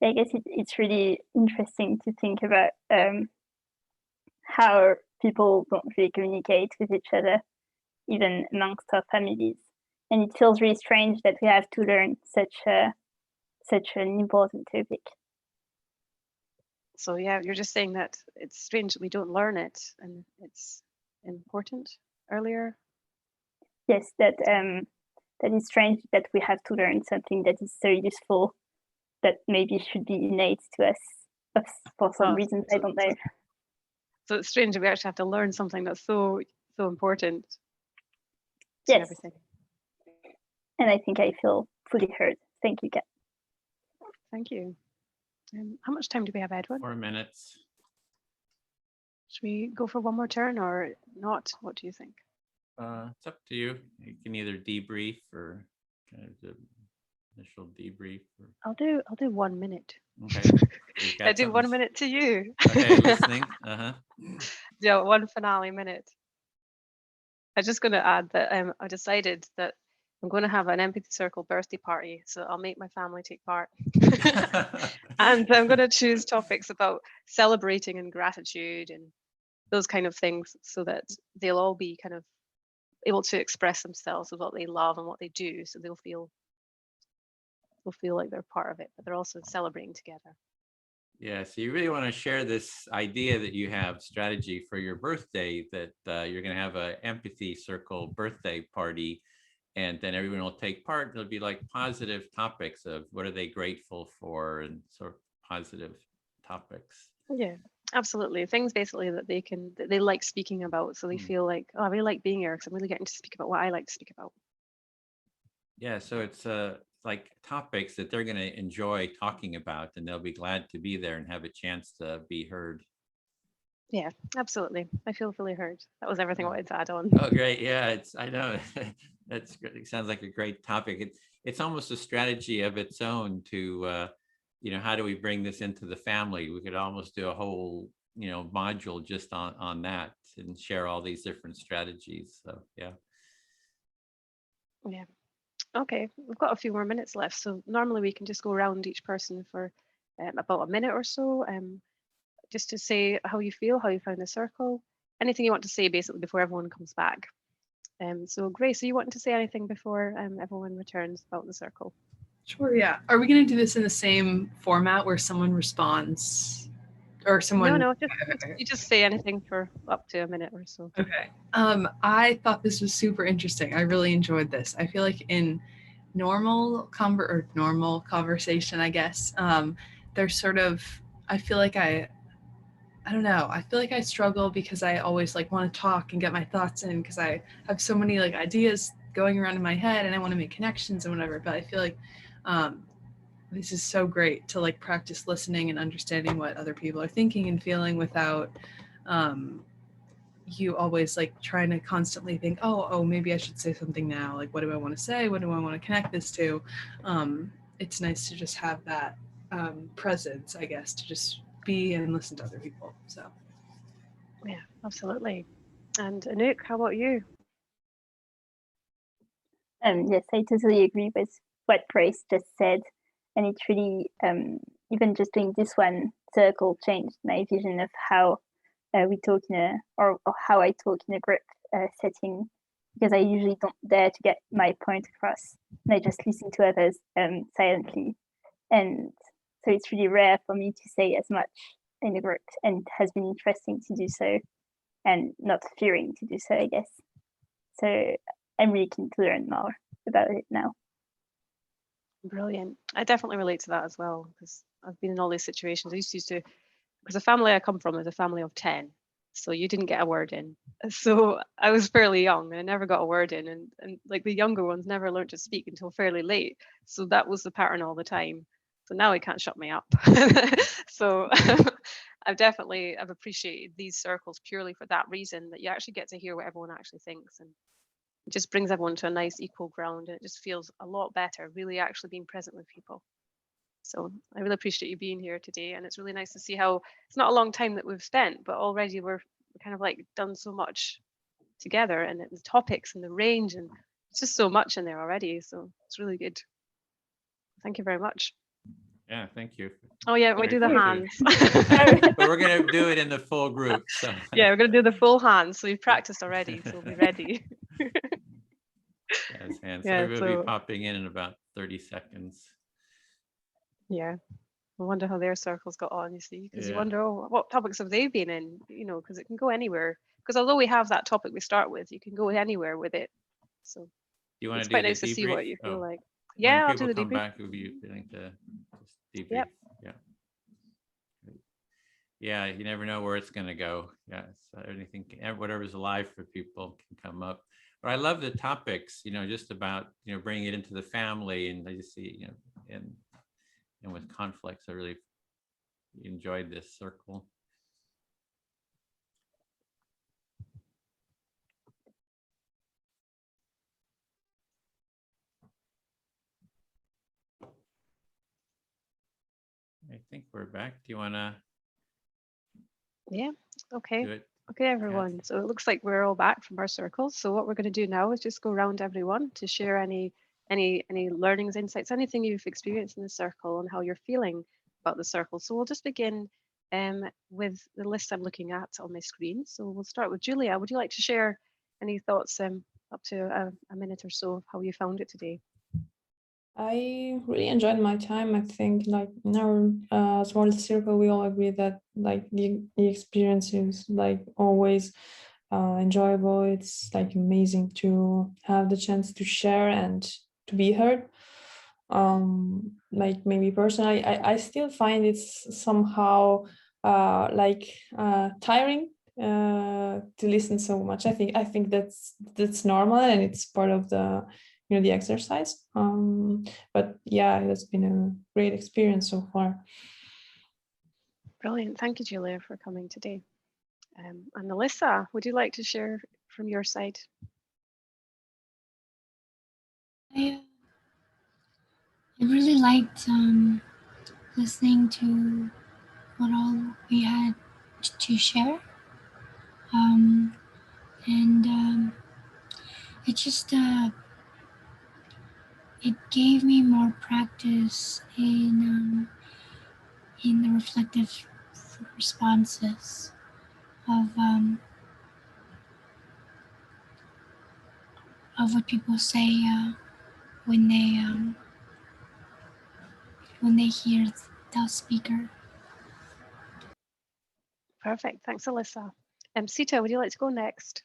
guess it's really interesting to think about how people don't really communicate with each other, even amongst our families. And it feels really strange that we have to learn such an important topic. So yeah, you're just saying that it's strange that we don't learn it and it's important earlier. Yes, that is strange that we have to learn something that is so useful that maybe should be innate to us for some reasons, I don't know. So it's strange that we actually have to learn something that's so important to yes. everything. And I think I feel fully heard. Thank you, Kat. Thank you. How much time do we have, Edwin? 4 minutes. Should we go for one more turn or not? What do you think? It's up to you. You can either debrief or kind of the initial debrief. Or... I'll do 1 minute. Okay. I do 1 minute to you. Okay, listening. Yeah, one finale minute. I'm just going to add that I decided that I'm going to have an Empathy Circle birthday party, so I'll make my family take part. And I'm going to choose topics about celebrating and gratitude and those kind of things so that they'll all be kind of able to express themselves with what they love and what they do, so they'll feel like they're part of it, but they're also celebrating together. Yeah, so you really want to share this idea that you have strategy for your birthday, that you're going to have an Empathy Circle birthday party, and then everyone will take part. There'll be like positive topics of what are they grateful for and sort of positive topics. Yeah, absolutely. Things basically that they like speaking about. So they feel like, oh, I really like being here because I'm really getting to speak about what I like to speak about. Yeah, so it's like topics that they're going to enjoy talking about, and they'll be glad to be there and have a chance to be heard. Yeah, absolutely. I feel fully heard. That was everything I wanted to add on. Oh, great. Yeah, I know. That's good. It sounds like a great topic. It's almost a strategy of its own to, how do we bring this into the family? We could almost do a whole, module just on that and share all these different strategies. So, yeah. Yeah. Okay, we've got a few more minutes left. So normally we can just go around each person for about a minute or so, just to say how you feel, how you found the circle, anything you want to say basically before everyone comes back. So Grace, are you wanting to say anything before everyone returns about the circle? Sure, yeah. Are we going to do this in the same format where someone responds or someone? No, you just say anything for up to a minute or so. Okay. I thought this was super interesting. I really enjoyed this. I feel like in normal conversation, I guess, there's sort of, I feel like I don't know. I feel like I struggle because I always want to talk and get my thoughts in because I have so many ideas going around in my head and I want to make connections and whatever. But I feel like this is so great to practice listening and understanding what other people are thinking and feeling without you always like trying to constantly think, oh, maybe I should say something now. Like, what do I want to say? What do I want to connect this to? It's nice to just have that presence, I guess, to just be and listen to other people. So, Yeah, absolutely. And Enoch, how about you? Yes, I totally agree with what Grace just said. And it's really, even just doing this one circle changed my vision of how we talk in a, or how I talk in a group setting, because I usually don't dare to get my point across. And I just listen to others silently. And so it's really rare for me to say as much in a group, and it has been interesting to do so and not fearing to do so, I guess. So I'm really keen to learn more about it now. Brilliant. I definitely relate to that as well, because I've been in all these situations. I used to, because the family I come from is a family of 10. So you didn't get a word in. So I was fairly young and I never got a word in. And like the younger ones never learned to speak until fairly late. So that was the pattern all the time. So now he can't shut me up. So I've appreciated these circles purely for that reason, that you actually get to hear what everyone actually thinks. And it just brings everyone to a nice equal ground. And it just feels a lot better, really actually being present with people. So I really appreciate you being here today. And it's really nice to see how it's not a long time that we've spent, but already we're kind of like done so much together, and the topics and the range, and it's just so much in there already. So it's really good. Thank you very much. Yeah, thank you. Oh yeah, we do the hands. But we're going to do it in the full group. So yeah, we're going to do the full hands. So we've practiced already, so we'll be ready. yes, hands. Yeah, Everybody will be popping in about 30 seconds. Yeah. I wonder how their circles got on, you see, because you Yeah. wonder, oh, what topics have they been in, you know, because it can go anywhere. Because although we have that topic we start with, you can go anywhere with it. So You want it's to do quite the nice to see debrief? what you feel like. When Yeah, I'll people do the come debrief. back, will you feeling to just debrief? Yep. Yeah. Yeah, you never know where it's going to go. Yeah, so anything, whatever's alive for people can come up. But I love the topics, you know, just about, you know, bringing it into the family, and I just see, you know, and with conflicts, I really enjoyed this circle. I think we're back. Do you want to? Yeah. Okay. Do it? Okay, everyone. Yes. So it looks like we're all back from our circles. So what we're going to do now is just go around everyone to share any learnings, insights, anything you've experienced in the circle and how you're feeling about the circle. So we'll just begin with the list I'm looking at on my screen. So we'll start with Julia. Would you like to share any thoughts up to a minute or so of how you found it today? I really enjoyed my time. I think like in our small circle, we all agree that like the experience is like always enjoyable. It's like amazing to have the chance to share and to be heard. Like maybe personally, I still find it's somehow tiring to listen so much. I think that's normal, and it's part of the the exercise. But yeah, it's been a great experience so far. Brilliant. Thank you, Julia, for coming today. And Alyssa, would you like to share from your side? I really liked listening to what all we had to share. And it just it gave me more practice in the reflective responses of what people say when they hear the speaker. Perfect. Thanks, Alyssa. Sita, would you like to go next?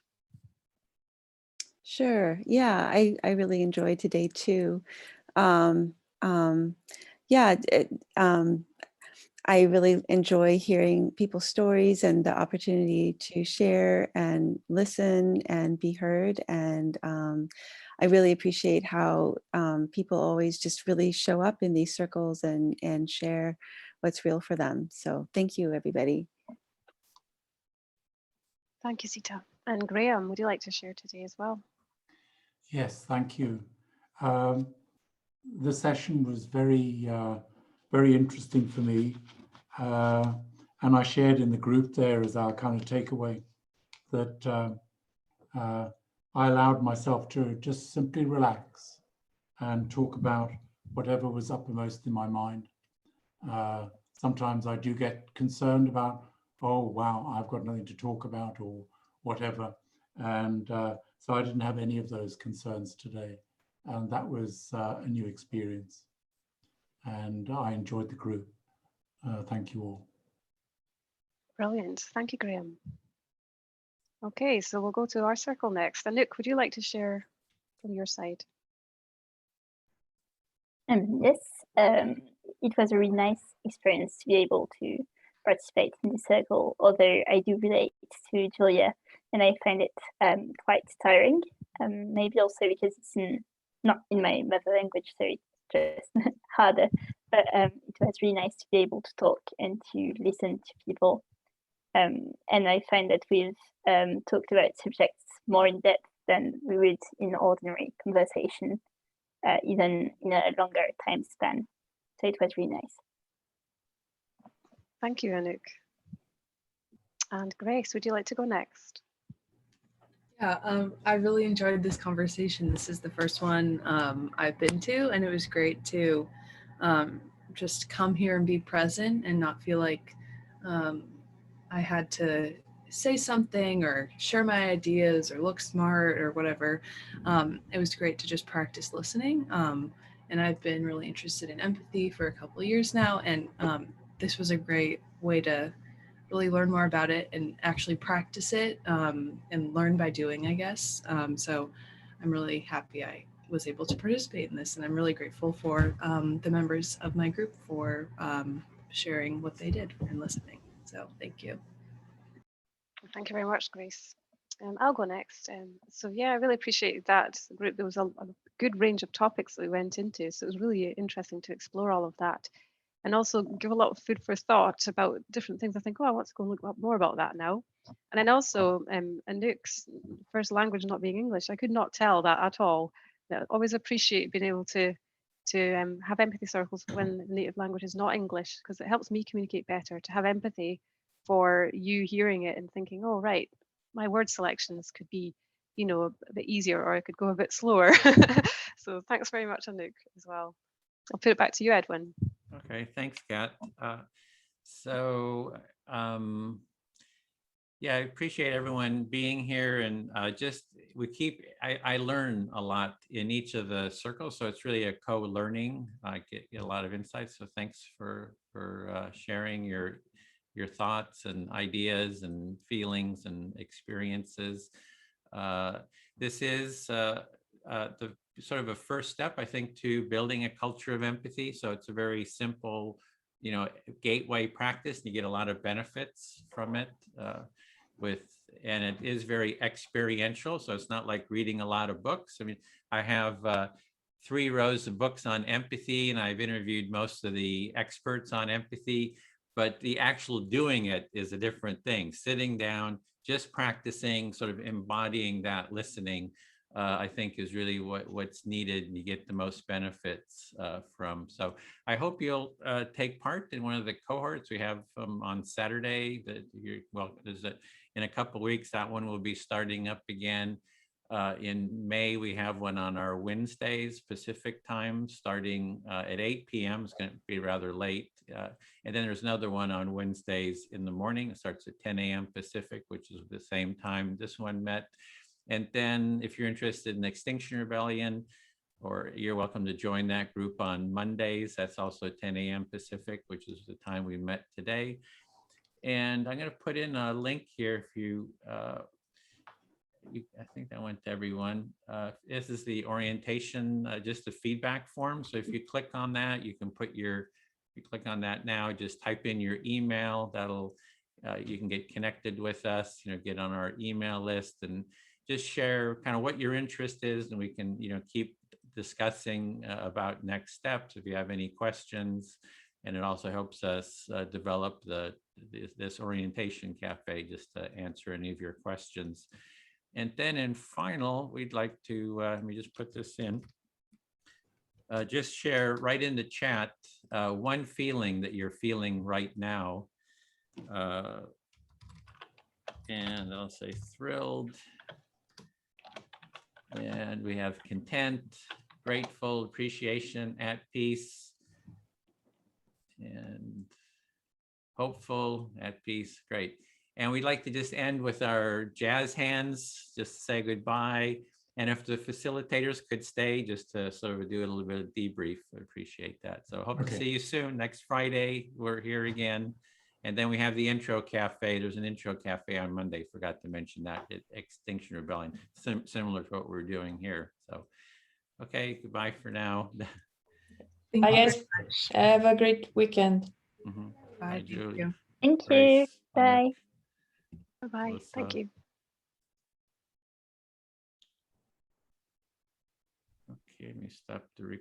Sure. Yeah, I really enjoyed today too. Yeah, I really enjoy hearing people's stories and the opportunity to share and listen and be heard. And I really appreciate how people always just really show up in these circles and share what's real for them. So thank you, everybody. Thank you, Sita. And Graham, would you like to share today as well? Yes, thank you. The session was very, very interesting for me. And I shared in the group there as our kind of takeaway that I allowed myself to just simply relax and talk about whatever was uppermost in my mind. Sometimes I do get concerned about, oh, wow, I've got nothing to talk about or whatever. And so I didn't have any of those concerns today. And that was a new experience. And I enjoyed the group. Thank you all. Brilliant. Thank you, Graham. Okay, so we'll go to our circle next. Enoch, would you like to share from your side? Yes, it was a really nice experience to be able to participate in the circle, although I do relate to Julia and I find it quite tiring, maybe also because it's not in my mother language, so it's just harder, but it was really nice to be able to talk and to listen to people. And I find that we've talked about subjects more in depth than we would in ordinary conversation, even in a longer time span. So it was really nice. Thank you, Enoch. And Grace, would you like to go next? Yeah, I really enjoyed this conversation. This is the first one I've been to, and it was great to just come here and be present and not feel like I had to say something or share my ideas or look smart or whatever. It was great to just practice listening. And I've been really interested in empathy for a couple of years now. And this was a great way to really learn more about it and actually practice it and learn by doing, I guess. So I'm really happy I was able to participate in this. And I'm really grateful for the members of my group for sharing what they did and listening. So thank you. Thank you very much, Grace. I'll go next. So yeah, I really appreciated that group. There was a good range of topics that we went into. So it was really interesting to explore all of that and also give a lot of food for thought about different things. I think, oh, I want to go look up more about that now. And then also Enoch's first language not being English, I could not tell that at all. I always appreciate being able to have empathy circles when the native language is not English, because it helps me communicate better, to have empathy for you hearing it and thinking, oh, right, my word selections could be, you know, a bit easier, or I could go a bit slower. So thanks very much, Enoch, as well. I'll put it back to you, Edwin. Okay, thanks, Kat. Yeah, I appreciate everyone being here, and I learn a lot in each of the circles, so it's really a co-learning. I get a lot of insights, so thanks for sharing your thoughts and ideas and feelings and experiences. This is the sort of a first step, I think, to building a culture of empathy. So it's a very simple, gateway practice, and you get a lot of benefits from it. And it is very experiential. So it's not like reading a lot of books. I mean, I have 3 rows of books on empathy, and I've interviewed most of the experts on empathy, but the actual doing it is a different thing. Sitting down, just practicing, sort of embodying that listening, I think is really what's needed, and you get the most benefits from. So I hope you'll take part in one of the cohorts we have on Saturday. In a couple of weeks, that one will be starting up again. In May, we have one on our Wednesdays, Pacific time, starting at 8 p.m. It's going to be rather late. And then there's another one on Wednesdays in the morning. It starts at 10 a.m. Pacific, which is the same time this one met. And then if you're interested in Extinction Rebellion, or you're welcome to join that group on Mondays. That's also 10 a.m. Pacific, which is the time we met today. And I'm going to put in a link here if you I think that went to everyone. This is the orientation, just a feedback form. So if you click on that, you can put you click on that now, just type in your email. That'll, you can get connected with us, get on our email list and just share kind of what your interest is. And we can, keep discussing about next steps. If you have any questions, And it also helps us develop this orientation cafe, just to answer any of your questions. And then in final, we'd like to, let me just put this in, just share right in the chat one feeling that you're feeling right now. And I'll say thrilled. And we have content, grateful, appreciation, at peace, and hopeful, at peace. Great. And we'd like to just end with our jazz hands, just say goodbye. And if the facilitators could stay just to sort of do a little bit of debrief, I'd appreciate that. So hope to see you soon. Next Friday, we're here again. And then we have the intro cafe. There's an intro cafe on Monday. Forgot to mention that at Extinction Rebellion, similar to what we're doing here. So, okay, goodbye for now. Bye, guys. Have a great weekend. Mm-hmm. Bye, Julie. Thank you. Grace, Bye. Bye-bye. Melissa. Thank you. Okay, let me stop the recording.